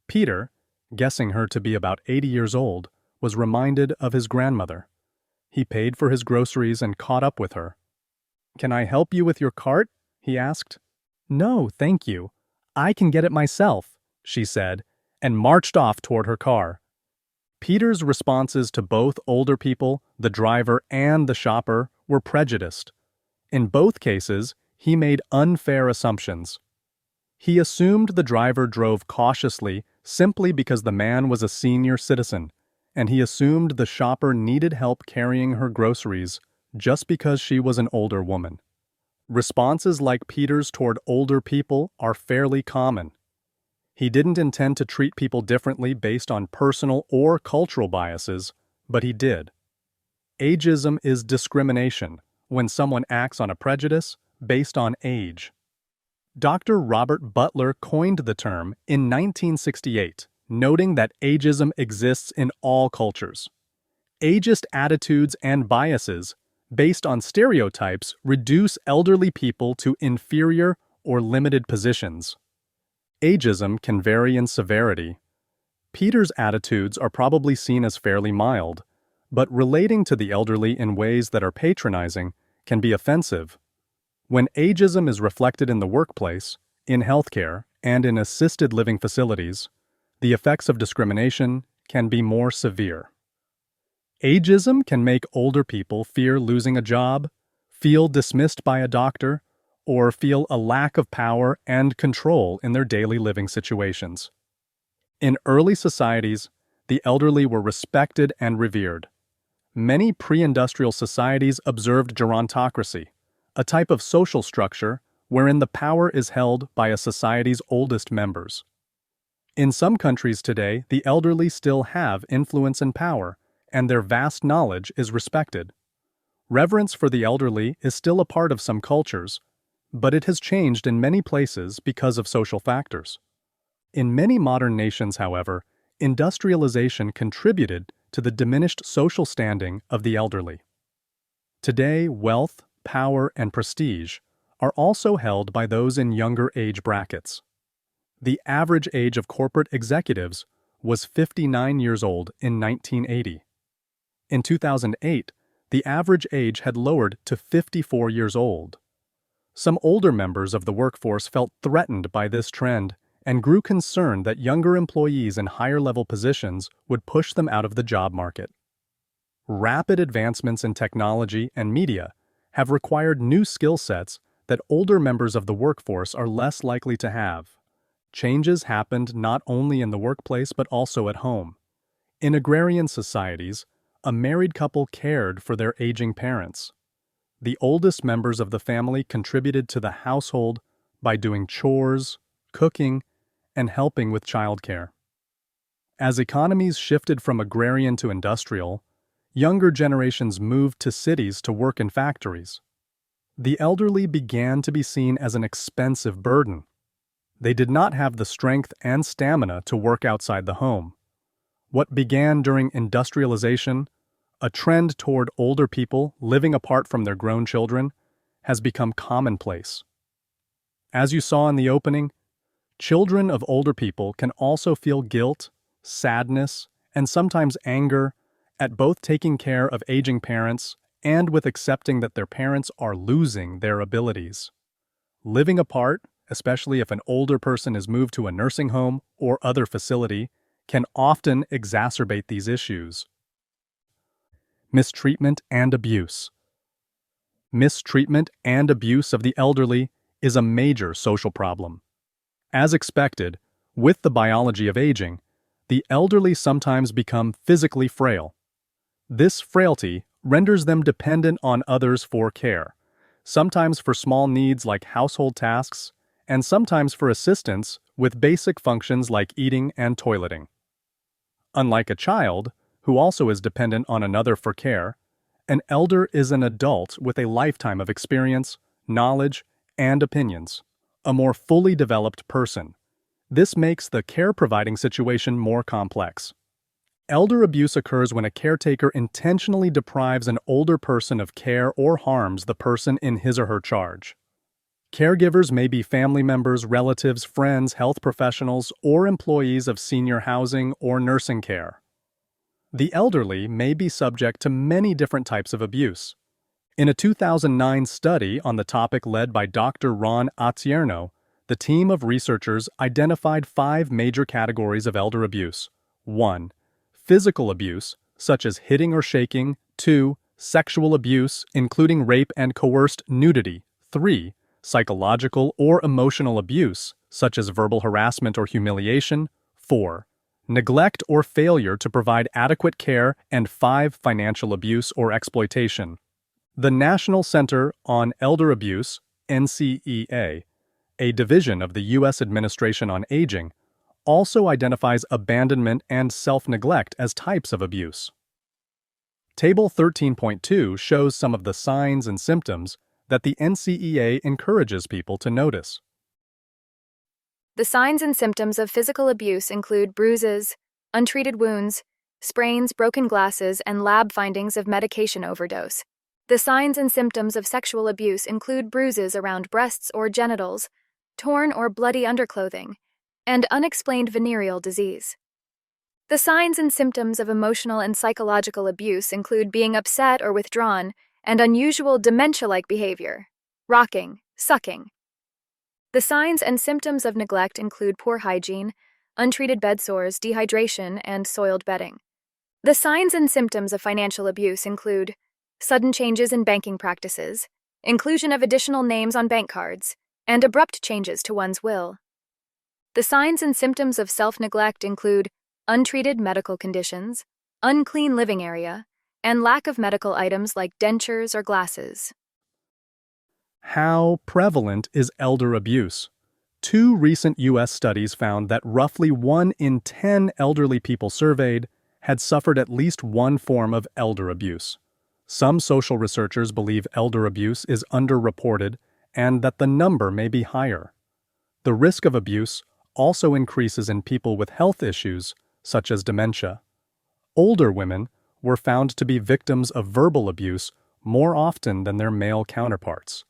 Peter, guessing her to be about 80 years old, was reminded of his grandmother. He paid for his groceries and caught up with her. "Can I help you with your cart?" he asked. "No, thank you. I can get it myself," she said, and marched off toward her car. Peter's responses to both older people, the driver, and the shopper were prejudiced. In both cases, he made unfair assumptions. He assumed the driver drove cautiously simply because the man was a senior citizen, and he assumed the shopper needed help carrying her groceries just because she was an older woman. Responses like Peter's toward older people are fairly common. He didn't intend to treat people differently based on personal or cultural biases, but he did. Ageism is discrimination when someone acts on a prejudice based on age. Dr. Robert Butler coined the term in 1968, noting that ageism exists in all cultures. Ageist attitudes and biases based on stereotypes reduce elderly people to inferior or limited positions. Ageism can vary in severity. Peter's attitudes are probably seen as fairly mild, but relating to the elderly in ways that are patronizing can be offensive. When ageism is reflected in the workplace, in healthcare, and in assisted living facilities, the effects of discrimination can be more severe. Ageism can make older people fear losing a job, feel dismissed by a doctor, or feel a lack of power and control in their daily living situations. In early societies, the elderly were respected and revered. Many pre-industrial societies observed gerontocracy, a type of social structure wherein the power is held by a society's oldest members. In some countries today, the elderly still have influence and power, and their vast knowledge is respected. Reverence for the elderly is still a part of some cultures, but it has changed in many places because of social factors. In many modern nations, however, industrialization contributed to the diminished social standing of the elderly. Today, wealth, power, and prestige are also held by those in younger age brackets. The average age of corporate executives was 59 years old in 1980. In 2008, the average age had lowered to 54 years old. Some older members of the workforce felt threatened by this trend and grew concerned that younger employees in higher-level positions would push them out of the job market. Rapid advancements in technology and media have required new skill sets that older members of the workforce are less likely to have. Changes happened not only in the workplace but also at home. In agrarian societies, a married couple cared for their aging parents. The oldest members of the family contributed to the household by doing chores, cooking, and helping with childcare. As economies shifted from agrarian to industrial, younger generations moved to cities to work in factories. The elderly began to be seen as an expensive burden. They did not have the strength and stamina to work outside the home. What began during industrialization, a trend toward older people living apart from their grown children, has become commonplace. As you saw in the opening, children of older people can also feel guilt, sadness, and sometimes anger at both taking care of aging parents and with accepting that their parents are losing their abilities. Living apart, especially if an older person is moved to a nursing home or other facility, can often exacerbate these issues. Mistreatment and abuse. Mistreatment and abuse of the elderly is a major social problem. As expected, with the biology of aging, the elderly sometimes become physically frail. This frailty renders them dependent on others for care, sometimes for small needs like household tasks, and sometimes for assistance with basic functions like eating and toileting. Unlike a child, who also is dependent on another for care, an elder is an adult with a lifetime of experience, knowledge, and opinions, a more fully developed person. This makes the care-providing situation more complex. Elder abuse occurs when a caretaker intentionally deprives an older person of care or harms the person in his or her charge. Caregivers may be family members, relatives, friends, health professionals, or employees of senior housing or nursing care. The elderly may be subject to many different types of abuse. In a 2009 study on the topic led by Dr. Ron Attierno, the team of researchers identified 5 major categories of elder abuse. 1. Physical abuse, such as hitting or shaking. 2. Sexual abuse, including rape and coerced nudity. 3. Psychological or emotional abuse, such as verbal harassment or humiliation. 4. Neglect or failure to provide adequate care. And 5. Financial abuse or exploitation. The National Center on Elder Abuse, NCEA, a division of the U.S. Administration on Aging, also identifies abandonment and self-neglect as types of abuse. Table 13.2 shows some of the signs and symptoms that the NCEA encourages people to notice. The signs and symptoms of physical abuse include bruises, untreated wounds, sprains, broken glasses, and lab findings of medication overdose. The signs and symptoms of sexual abuse include bruises around breasts or genitals, torn or bloody underclothing, and unexplained venereal disease. The signs and symptoms of emotional and psychological abuse include being upset or withdrawn and unusual dementia-like behavior, rocking, sucking. The signs and symptoms of neglect include poor hygiene, untreated bed sores, dehydration, and soiled bedding. The signs and symptoms of financial abuse include sudden changes in banking practices, inclusion of additional names on bank cards, and abrupt changes to one's will. The signs and symptoms of self-neglect include untreated medical conditions, unclean living area, and lack of medical items like dentures or glasses. How prevalent is elder abuse? 2 recent U.S. studies found that roughly 1 in 10 elderly people surveyed had suffered at least one form of elder abuse. Some social researchers believe elder abuse is underreported and that the number may be higher. The risk of abuse also increases in people with health issues, such as dementia. Older women were found to be victims of verbal abuse more often than their male counterparts.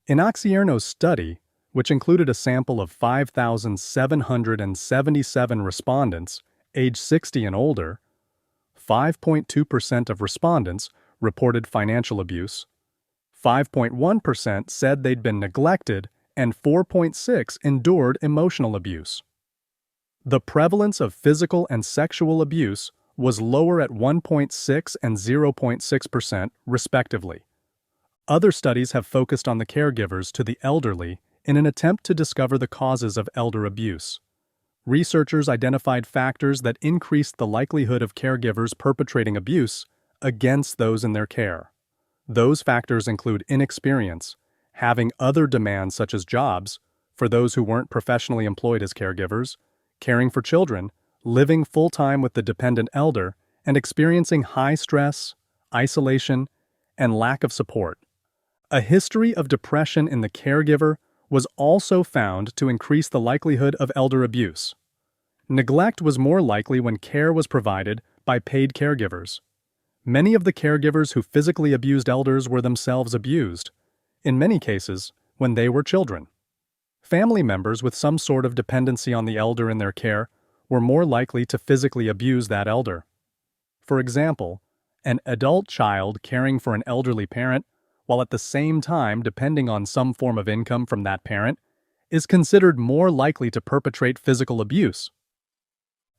In Attierno's study, which included a sample of 5,777 respondents aged 60 and older, 5.2% of respondents reported financial abuse, 5.1% said they'd been neglected, and 4.6% endured emotional abuse. The prevalence of physical and sexual abuse was lower at 1.6% and 0.6%, respectively. Other studies have focused on the caregivers to the elderly in an attempt to discover the causes of elder abuse. Researchers identified factors that increased the likelihood of caregivers perpetrating abuse against those in their care. Those factors include inexperience, having other demands such as jobs for those who weren't professionally employed as caregivers, caring for children, living full-time with the dependent elder, and experiencing high stress, isolation, and lack of support. A history of depression in the caregiver was also found to increase the likelihood of elder abuse. Neglect was more likely when care was provided by paid caregivers. Many of the caregivers who physically abused elders were themselves abused, in many cases when they were children. Family members with some sort of dependency on the elder in their care were more likely to physically abuse that elder. For example, an adult child caring for an elderly parent while at the same time depending on some form of income from that parent is considered more likely to perpetrate physical abuse.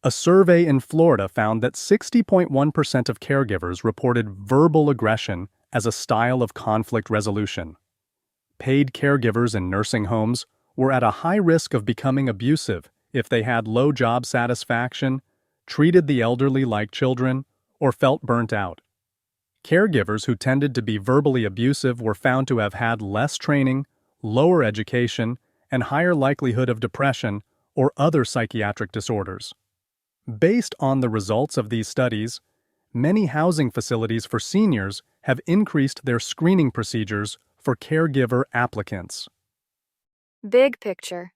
A survey in Florida found that 60.1% of caregivers reported verbal aggression as a style of conflict resolution. Paid caregivers in nursing homes were at a high risk of becoming abusive if they had low job satisfaction, treated the elderly like children, or felt burnt out. Caregivers who tended to be verbally abusive were found to have had less training, lower education, and higher likelihood of depression or other psychiatric disorders. Based on the results of these studies, many housing facilities for seniors have increased their screening procedures for caregiver applicants. Big picture.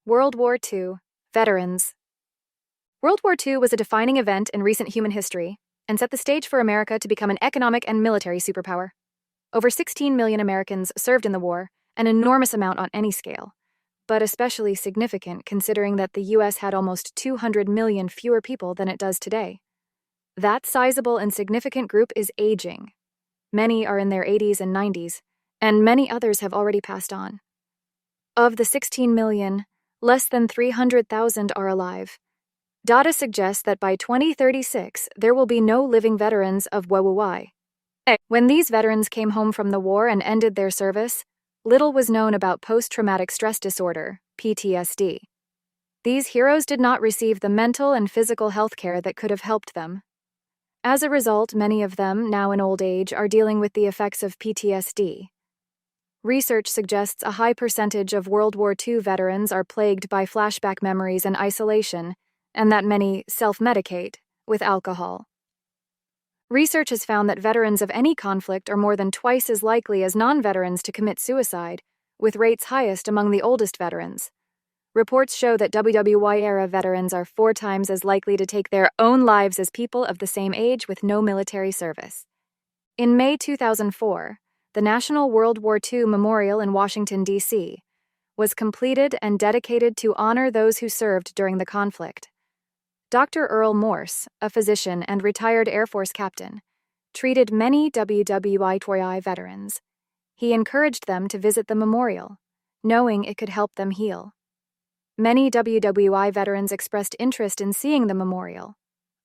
World War II. Veterans. World War II was a defining event in recent human history and set the stage for America to become an economic and military superpower. Over 16 million Americans served in the war, an enormous amount on any scale, but especially significant considering that the U.S. had almost 200 million fewer people than it does today. That sizable and significant group is aging. Many are in their 80s and 90s, and many others have already passed on. Of the 16 million, less than 300,000 are alive. Data suggests that by 2036, there will be no living veterans of WWI. When these veterans came home from the war and ended their service, little was known about post-traumatic stress disorder, PTSD. These heroes did not receive the mental and physical health care that could have helped them. As a result, many of them, now in old age, are dealing with the effects of PTSD. Research suggests a high percentage of World War II veterans are plagued by flashback memories and isolation, and that many self-medicate with alcohol. Research has found that veterans of any conflict are more than twice as likely as non-veterans to commit suicide, with rates highest among the oldest veterans. Reports show that WWI-era veterans are 4 times as likely to take their own lives as people of the same age with no military service. In May 2004, the National World War II Memorial in Washington, D.C., was completed and dedicated to honor those who served during the conflict. Dr. Earl Morse, a physician and retired Air Force captain, treated many WWI veterans. He encouraged them to visit the memorial, knowing it could help them heal. Many WWI veterans expressed interest in seeing the memorial.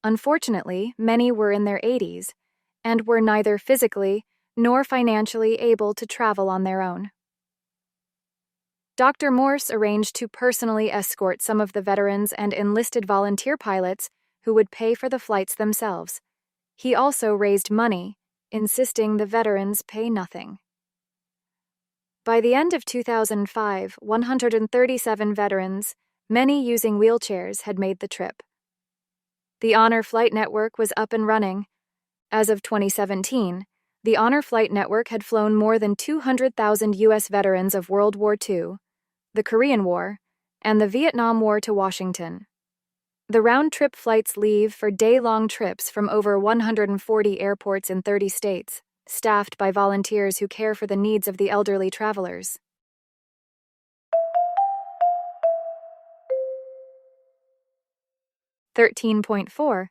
Unfortunately, many were in their 80s and were neither physically nor financially able to travel on their own. Dr. Morse arranged to personally escort some of the veterans and enlisted volunteer pilots who would pay for the flights themselves. He also raised money, insisting the veterans pay nothing. By the end of 2005, 137 veterans, many using wheelchairs, had made the trip. The Honor Flight Network was up and running. As of 2017, the Honor Flight Network had flown more than 200,000 U.S. veterans of World War II, the Korean War, and the Vietnam War to Washington. The round-trip flights leave for day-long trips from over 140 airports in 30 states, staffed by volunteers who care for the needs of the elderly travelers. (13.4)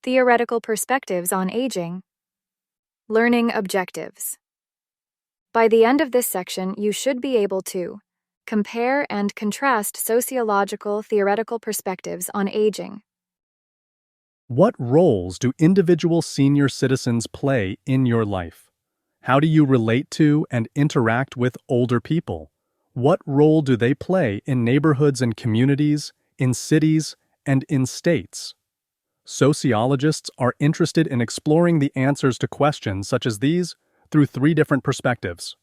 Theoretical Perspectives on Aging. Learning Objectives. By the end of this section, you should be able to compare and contrast sociological theoretical perspectives on aging. What roles do individual senior citizens play in your life? How do you relate to and interact with older people? What role do they play in neighborhoods and communities, in cities, and in states? Sociologists are interested in exploring the answers to questions such as these through 3 different perspectives: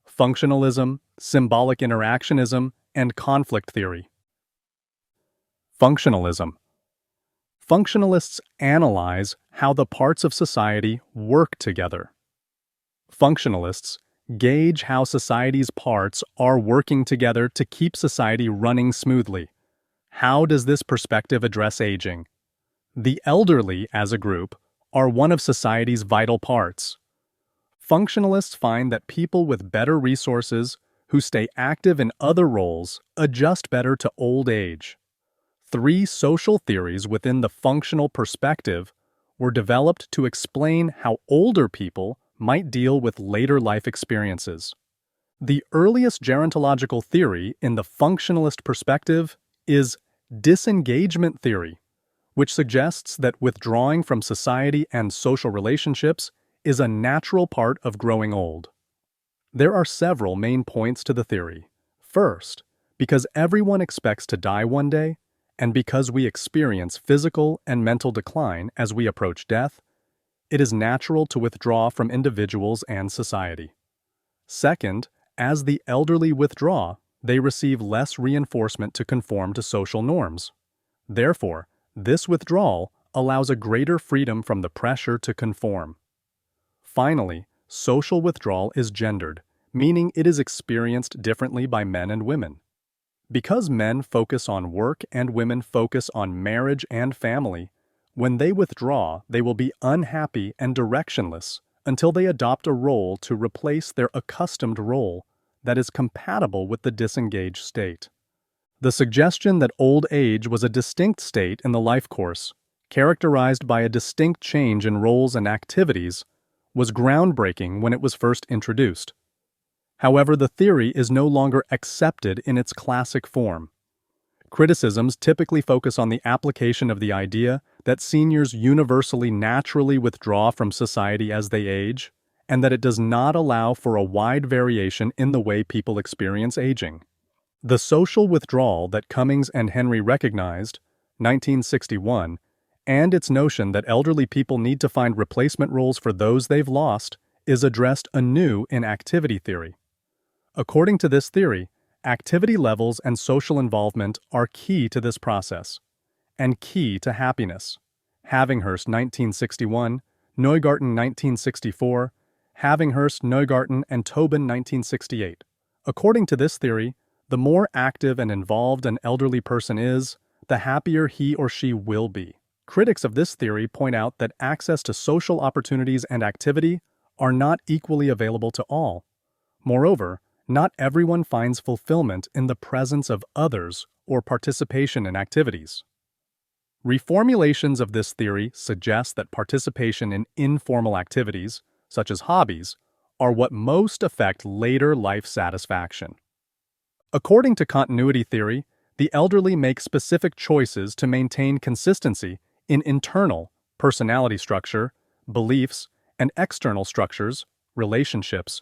functionalism, symbolic interactionism, and conflict theory. Functionalism. Functionalists analyze how the parts of society work together. Functionalists gauge how society's parts are working together to keep society running smoothly. How does this perspective address aging? The elderly, as a group, are one of society's vital parts. Functionalists find that people with better resources, who stay active in other roles, adjust better to old age. 3 social theories within the functional perspective were developed to explain how older people might deal with later life experiences. The earliest gerontological theory in the functionalist perspective is disengagement theory, which suggests that withdrawing from society and social relationships is a natural part of growing old. There are several main points to the theory. First, because everyone expects to die one day, and because we experience physical and mental decline as we approach death, it is natural to withdraw from individuals and society. Second, as the elderly withdraw, they receive less reinforcement to conform to social norms. Therefore, this withdrawal allows a greater freedom from the pressure to conform. Finally, social withdrawal is gendered, meaning it is experienced differently by men and women. Because men focus on work and women focus on marriage and family, when they withdraw, they will be unhappy and directionless until they adopt a role to replace their accustomed role that is compatible with the disengaged state. The suggestion that old age was a distinct state in the life course characterized by a distinct change in roles and activities, was groundbreaking when it was first introduced. However, the theory is no longer accepted in its classic form. Criticisms typically focus on the application of the idea that seniors universally naturally withdraw from society as they age, and that it does not allow for a wide variation in the way people experience aging. The social withdrawal that Cummings and Henry recognized, 1961, and its notion that elderly people need to find replacement roles for those they've lost is addressed anew in activity theory. According to this theory, activity levels and social involvement are key to this process, and key to happiness. Havinghurst, 1961, Neugarten, 1964, Havinghurst, Neugarten, and Tobin, 1968. According to this theory, the more active and involved an elderly person is, the happier he or she will be. Critics of this theory point out that access to social opportunities and activity are not equally available to all. Moreover, not everyone finds fulfillment in the presence of others or participation in activities. Reformulations of this theory suggest that participation in informal activities, such as hobbies, are what most affect later life satisfaction. According to continuity theory, the elderly make specific choices to maintain consistency in internal, personality structure, beliefs, and external structures, relationships,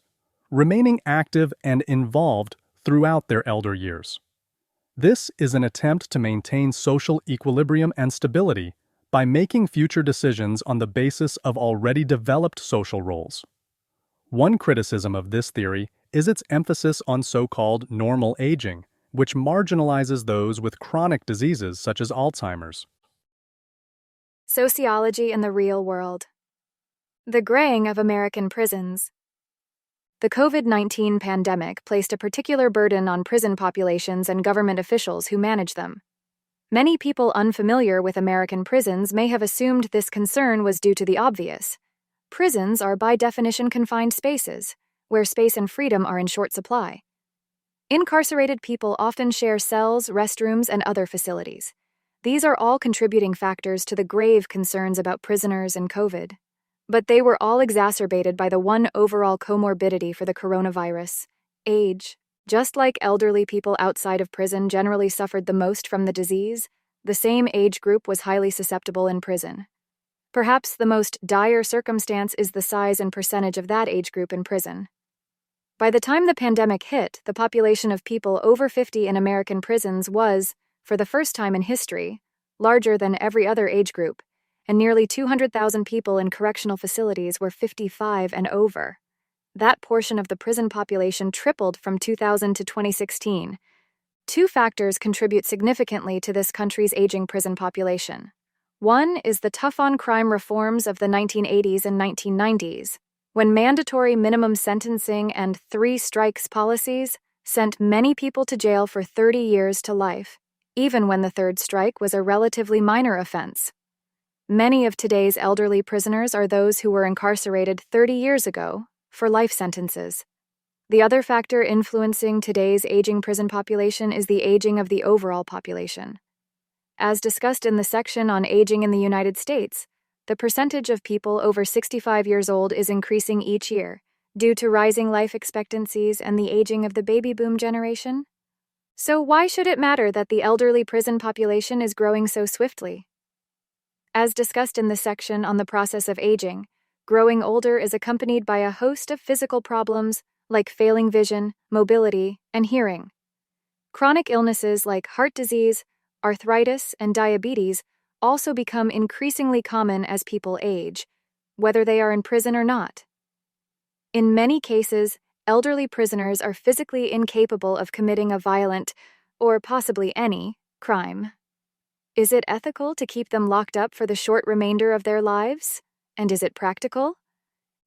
remaining active and involved throughout their elder years. This is an attempt to maintain social equilibrium and stability by making future decisions on the basis of already developed social roles. One criticism of this theory is its emphasis on so-called normal aging, which marginalizes those with chronic diseases such as Alzheimer's. Sociology in the real world. The graying of American prisons. The COVID-19 pandemic placed a particular burden on prison populations and government officials who manage them. Many people unfamiliar with American prisons may have assumed this concern was due to the obvious. Prisons are by definition confined spaces, where space and freedom are in short supply. Incarcerated people often share cells, restrooms, and other facilities. These are all contributing factors to the grave concerns about prisoners and COVID. But they were all exacerbated by the one overall comorbidity for the coronavirus: age. Just like elderly people outside of prison generally suffered the most from the disease, the same age group was highly susceptible in prison. Perhaps the most dire circumstance is the size and percentage of that age group in prison. By the time the pandemic hit, the population of people over 50 in American prisons was, for the first time in history, larger than every other age group, and nearly 200,000 people in correctional facilities were 55 and over. That portion of the prison population tripled from 2000 to 2016. Two factors contribute significantly to this country's aging prison population. One is the tough-on-crime reforms of the 1980s and 1990s, when mandatory minimum sentencing and three-strikes policies sent many people to jail for 30 years to life, even when the third strike was a relatively minor offense. Many of today's elderly prisoners are those who were incarcerated 30 years ago for life sentences. The other factor influencing today's aging prison population is the aging of the overall population. As discussed in the section on aging in the United States, the percentage of people over 65 years old is increasing each year due to rising life expectancies and the aging of the baby boom generation. So why should it matter that the elderly prison population is growing so swiftly? As discussed in the section on the process of aging, growing older is accompanied by a host of physical problems like failing vision, mobility, and hearing. Chronic illnesses like heart disease, arthritis, and diabetes also become increasingly common as people age, whether they are in prison or not. In many cases, elderly prisoners are physically incapable of committing a violent, or possibly any, crime. Is it ethical to keep them locked up for the short remainder of their lives? And is it practical?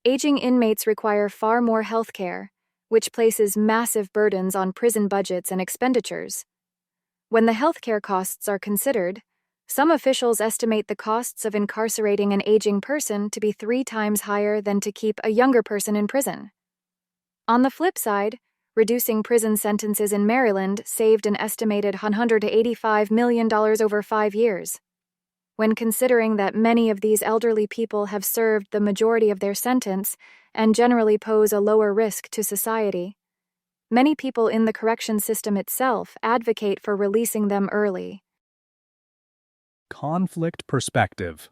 Aging inmates require far more health care, which places massive burdens on prison budgets and expenditures. When the healthcare costs are considered, some officials estimate the costs of incarcerating an aging person to be 3 times higher than to keep a younger person in prison. On the flip side, reducing prison sentences in Maryland saved an estimated $185 million over 5 years. when considering that many of these elderly people have served the majority of their sentence and generally pose a lower risk to society. Many people in the correction system itself advocate for releasing them early. Conflict perspective.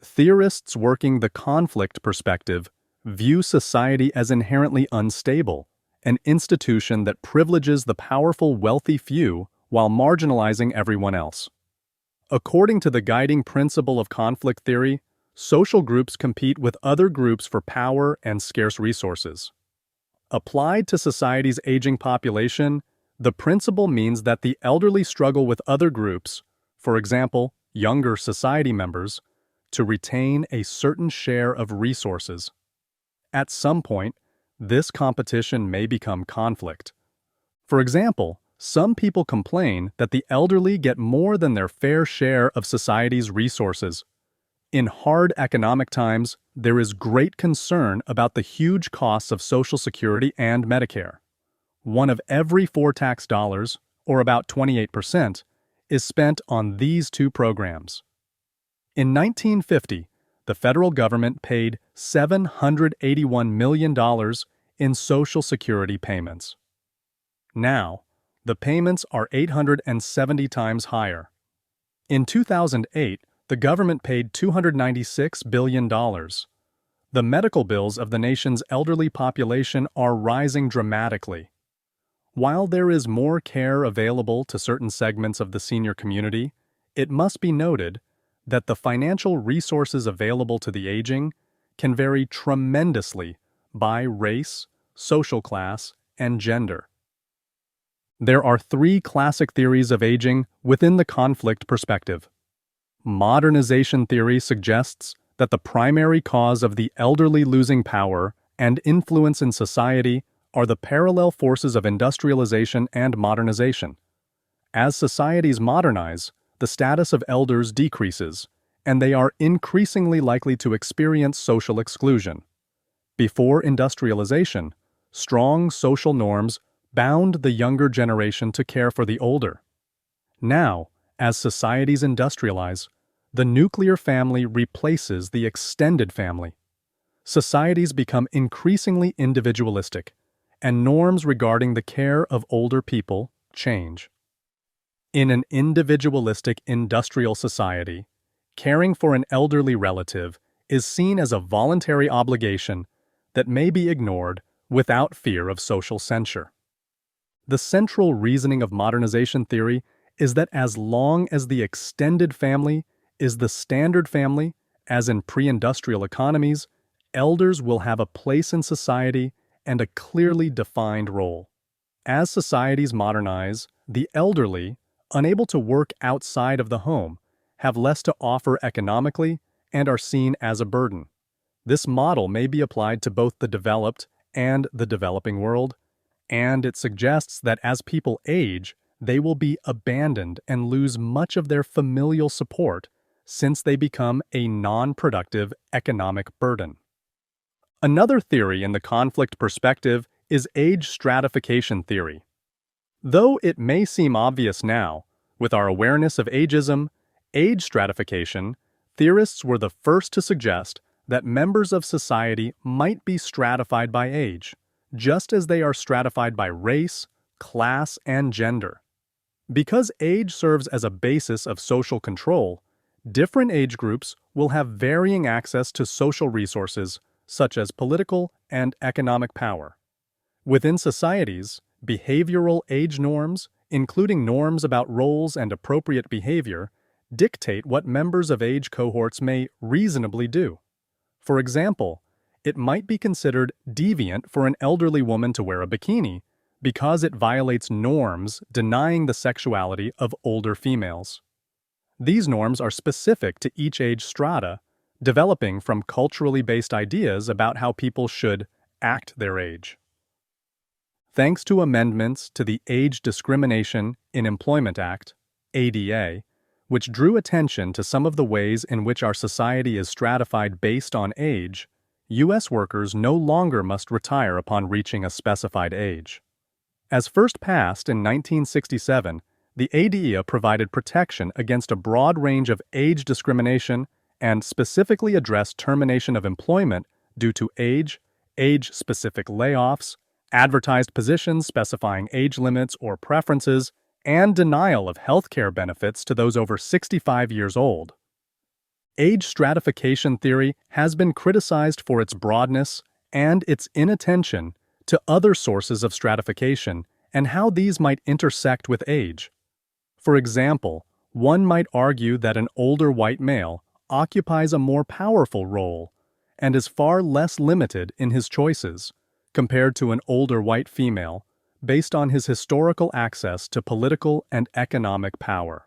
Theorists working the conflict perspective view society as inherently unstable, an institution that privileges the powerful, wealthy few while marginalizing everyone else. According to the guiding principle of conflict theory, social groups compete with other groups for power and scarce resources. Applied to society's aging population, the principle means that the elderly struggle with other groups, for example, younger society members, to retain a certain share of resources. At some point, this competition may become conflict. For example, some people complain that the elderly get more than their fair share of society's resources. In hard economic times, there is great concern about the huge costs of Social Security and Medicare. One of every 4 tax dollars, or about 28%, is spent on these two programs. In 1950, the federal government paid $781 million in Social Security payments. Now, the payments are 870 times higher. In 2008, the government paid $296 billion. The medical bills of the nation's elderly population are rising dramatically. While there is more care available to certain segments of the senior community, it must be noted that the financial resources available to the aging can vary tremendously by race, social class, and gender. There are 3 classic theories of aging within the conflict perspective. Modernization theory suggests that the primary cause of the elderly losing power and influence in society are the parallel forces of industrialization and modernization. As societies modernize, the status of elders decreases, and they are increasingly likely to experience social exclusion. Before industrialization, strong social norms bound the younger generation to care for the older. Now, as societies industrialize, the nuclear family replaces the extended family. Societies become increasingly individualistic, and norms regarding the care of older people change. In an individualistic industrial society, caring for an elderly relative is seen as a voluntary obligation that may be ignored without fear of social censure. The central reasoning of modernization theory is that as long as the extended family is the standard family, as in pre-industrial economies, elders will have a place in society and a clearly defined role. As societies modernize, the elderly, unable to work outside of the home, have less to offer economically and are seen as a burden. This model may be applied to both the developed and the developing world, and it suggests that as people age, they will be abandoned and lose much of their familial support since they become a non-productive economic burden. Another theory in the conflict perspective is age stratification theory. Though it may seem obvious now, with our awareness of ageism, age stratification, theorists were the first to suggest that members of society might be stratified by age, just as they are stratified by race, class, and gender. Because age serves as a basis of social control, different age groups will have varying access to social resources such as political and economic power. Within societies, behavioral age norms, including norms about roles and appropriate behavior, dictate what members of age cohorts may reasonably do. For example, it might be considered deviant for an elderly woman to wear a bikini because it violates norms denying the sexuality of older females. These norms are specific to each age strata, developing from culturally based ideas about how people should act their age. Thanks to amendments to the Age Discrimination in Employment Act, ADA, which drew attention to some of the ways in which our society is stratified based on age, U.S. workers no longer must retire upon reaching a specified age. As first passed in 1967, The ADEA provided protection against a broad range of age discrimination and specifically addressed termination of employment due to age, age-specific layoffs, advertised positions specifying age limits or preferences, and denial of healthcare benefits to those over 65 years old. Age stratification theory has been criticized for its broadness and its inattention to other sources of stratification and how these might intersect with age. For example, one might argue that an older white male occupies a more powerful role and is far less limited in his choices compared to an older white female based on his historical access to political and economic power.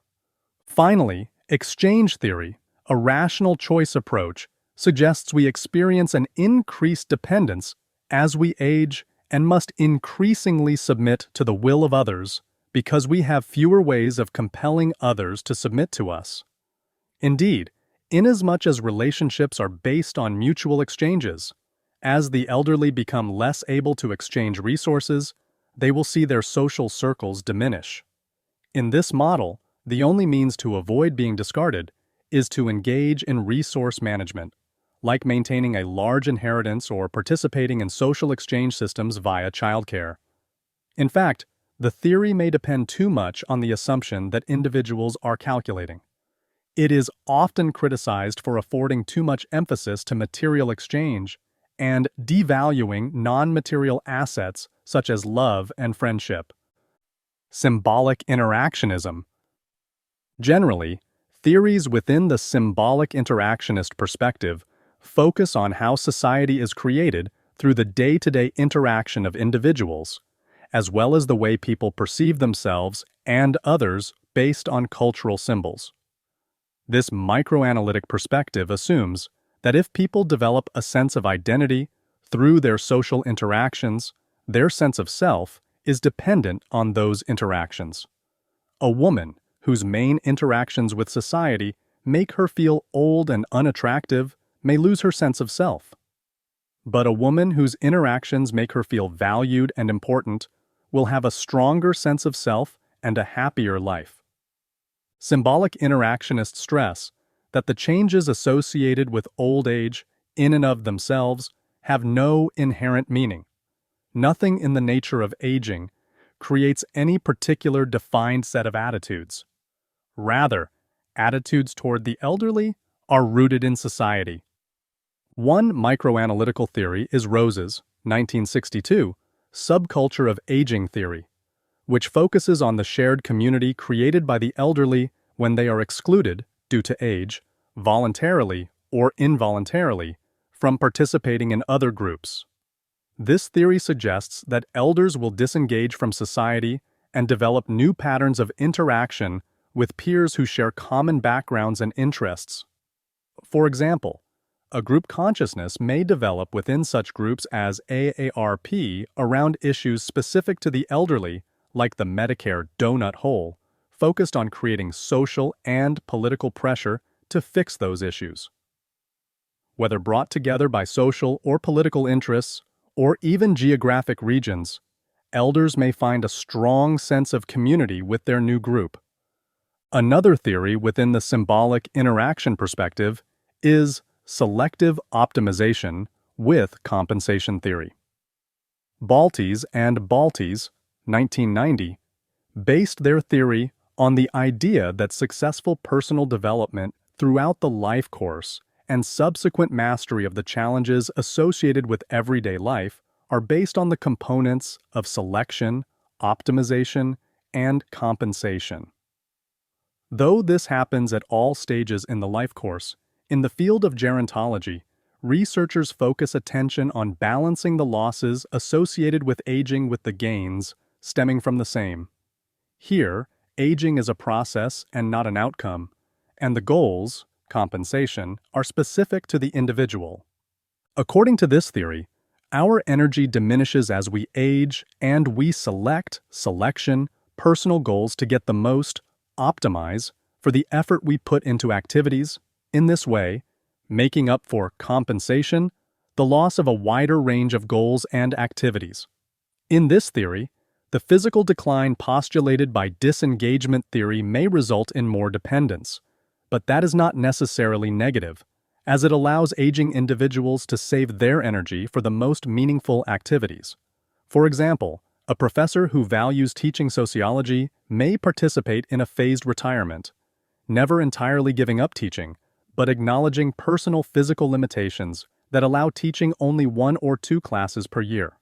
Finally, exchange theory, a rational choice approach, suggests we experience an increased dependence as we age and must increasingly submit to the will of others because we have fewer ways of compelling others to submit to us. Indeed, inasmuch as relationships are based on mutual exchanges, as the elderly become less able to exchange resources, they will see their social circles diminish. In this model, the only means to avoid being discarded is to engage in resource management, like maintaining a large inheritance or participating in social exchange systems via childcare. In fact, the theory may depend too much on the assumption that individuals are calculating. It is often criticized for affording too much emphasis to material exchange and devaluing non-material assets such as love and friendship. Symbolic interactionism. Generally, theories within the symbolic interactionist perspective focus on how society is created through the day-to-day interaction of individuals, as well as the way people perceive themselves and others based on cultural symbols. This microanalytic perspective assumes that if people develop a sense of identity through their social interactions, their sense of self is dependent on those interactions. A woman whose main interactions with society make her feel old and unattractive may lose her sense of self. But a woman whose interactions make her feel valued and important will have a stronger sense of self and a happier life. Symbolic interactionists stress that the changes associated with old age, in and of themselves, have no inherent meaning. Nothing in the nature of aging creates any particular defined set of attitudes. Rather, attitudes toward the elderly are rooted in society. One microanalytical theory is Rose's, 1962, subculture of aging theory, which focuses on the shared community created by the elderly when they are excluded, due to age, voluntarily or involuntarily, from participating in other groups. This theory suggests that elders will disengage from society and develop new patterns of interaction with peers who share common backgrounds and interests. For example, a group consciousness may develop within such groups as AARP around issues specific to the elderly, like the Medicare donut hole, focused on creating social and political pressure to fix those issues. Whether brought together by social or political interests, or even geographic regions, elders may find a strong sense of community with their new group. Another theory within the symbolic interaction perspective is selective optimization with compensation theory. Baltes and Baltes, 1990, based their theory on the idea that successful personal development throughout the life course and subsequent mastery of the challenges associated with everyday life are based on the components of selection, optimization, and compensation. Though this happens at all stages in the life course, in the field of gerontology, researchers focus attention on balancing the losses associated with aging with the gains stemming from the same. Here, aging is a process and not an outcome, and the goals, compensation, are specific to the individual. According to this theory, our energy diminishes as we age and we selection, personal goals to get the most, optimize, for the effort we put into activities. In this way, making up for compensation, the loss of a wider range of goals and activities. In this theory, The physical decline postulated by disengagement theory may result in more dependence, but that is not necessarily negative, as it allows aging individuals to save their energy for the most meaningful activities. For example, a professor who values teaching sociology may participate in a phased retirement, never entirely giving up teaching, but acknowledging personal physical limitations that allow teaching only 1 or 2 classes per year.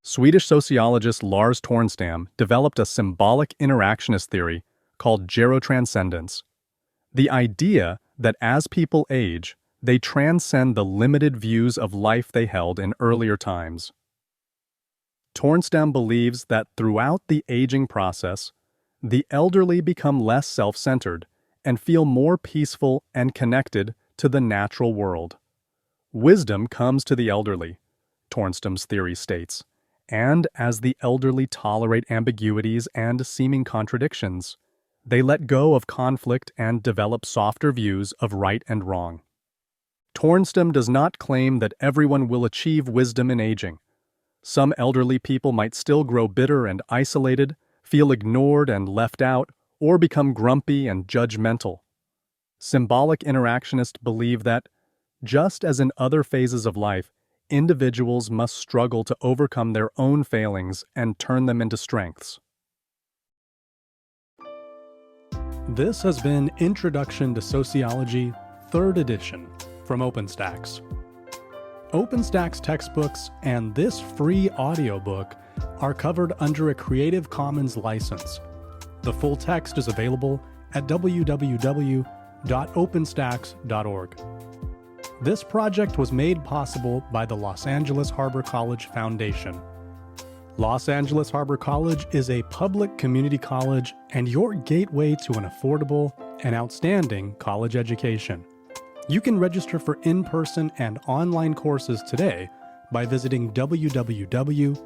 Swedish sociologist Lars Tornstam developed a symbolic interactionist theory called gerotranscendence. The idea that as people age, they transcend the limited views of life they held in earlier times. Tornstam believes that throughout the aging process, the elderly become less self-centered and feel more peaceful and connected to the natural world. Wisdom comes to the elderly, Tornstam's theory states, and as the elderly tolerate ambiguities and seeming contradictions, they let go of conflict and develop softer views of right and wrong. Tornstam does not claim that everyone will achieve wisdom in aging. Some elderly people might still grow bitter and isolated, feel ignored and left out, or become grumpy and judgmental. Symbolic interactionists believe that, just as in other phases of life, individuals must struggle to overcome their own failings and turn them into strengths. This has been Introduction to Sociology, 3rd edition, from OpenStax. OpenStax textbooks and this free audiobook are covered under a Creative Commons license. The full text is available at www.openstax.org. This project was made possible by the Los Angeles Harbor College Foundation. Los Angeles Harbor College is a public community college and your gateway to an affordable and outstanding college education. You can register for in-person and online courses today by visiting www.lahc.edu.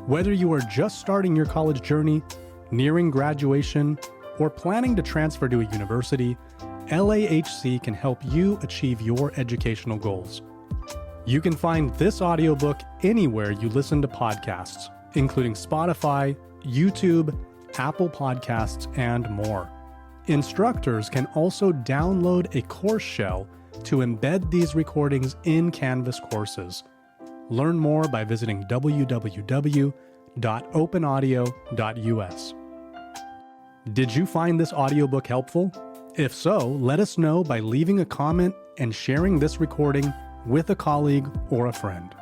Whether you are just starting your college journey, nearing graduation, or planning to transfer to a university, LAHC can help you achieve your educational goals. You can find this audiobook anywhere you listen to podcasts, including Spotify, YouTube, Apple Podcasts, and more. Instructors can also download a course shell to embed these recordings in Canvas courses. Learn more by visiting www.openaudio.us. Did you find this audiobook helpful? If so, let us know by leaving a comment and sharing this recording with a colleague or a friend.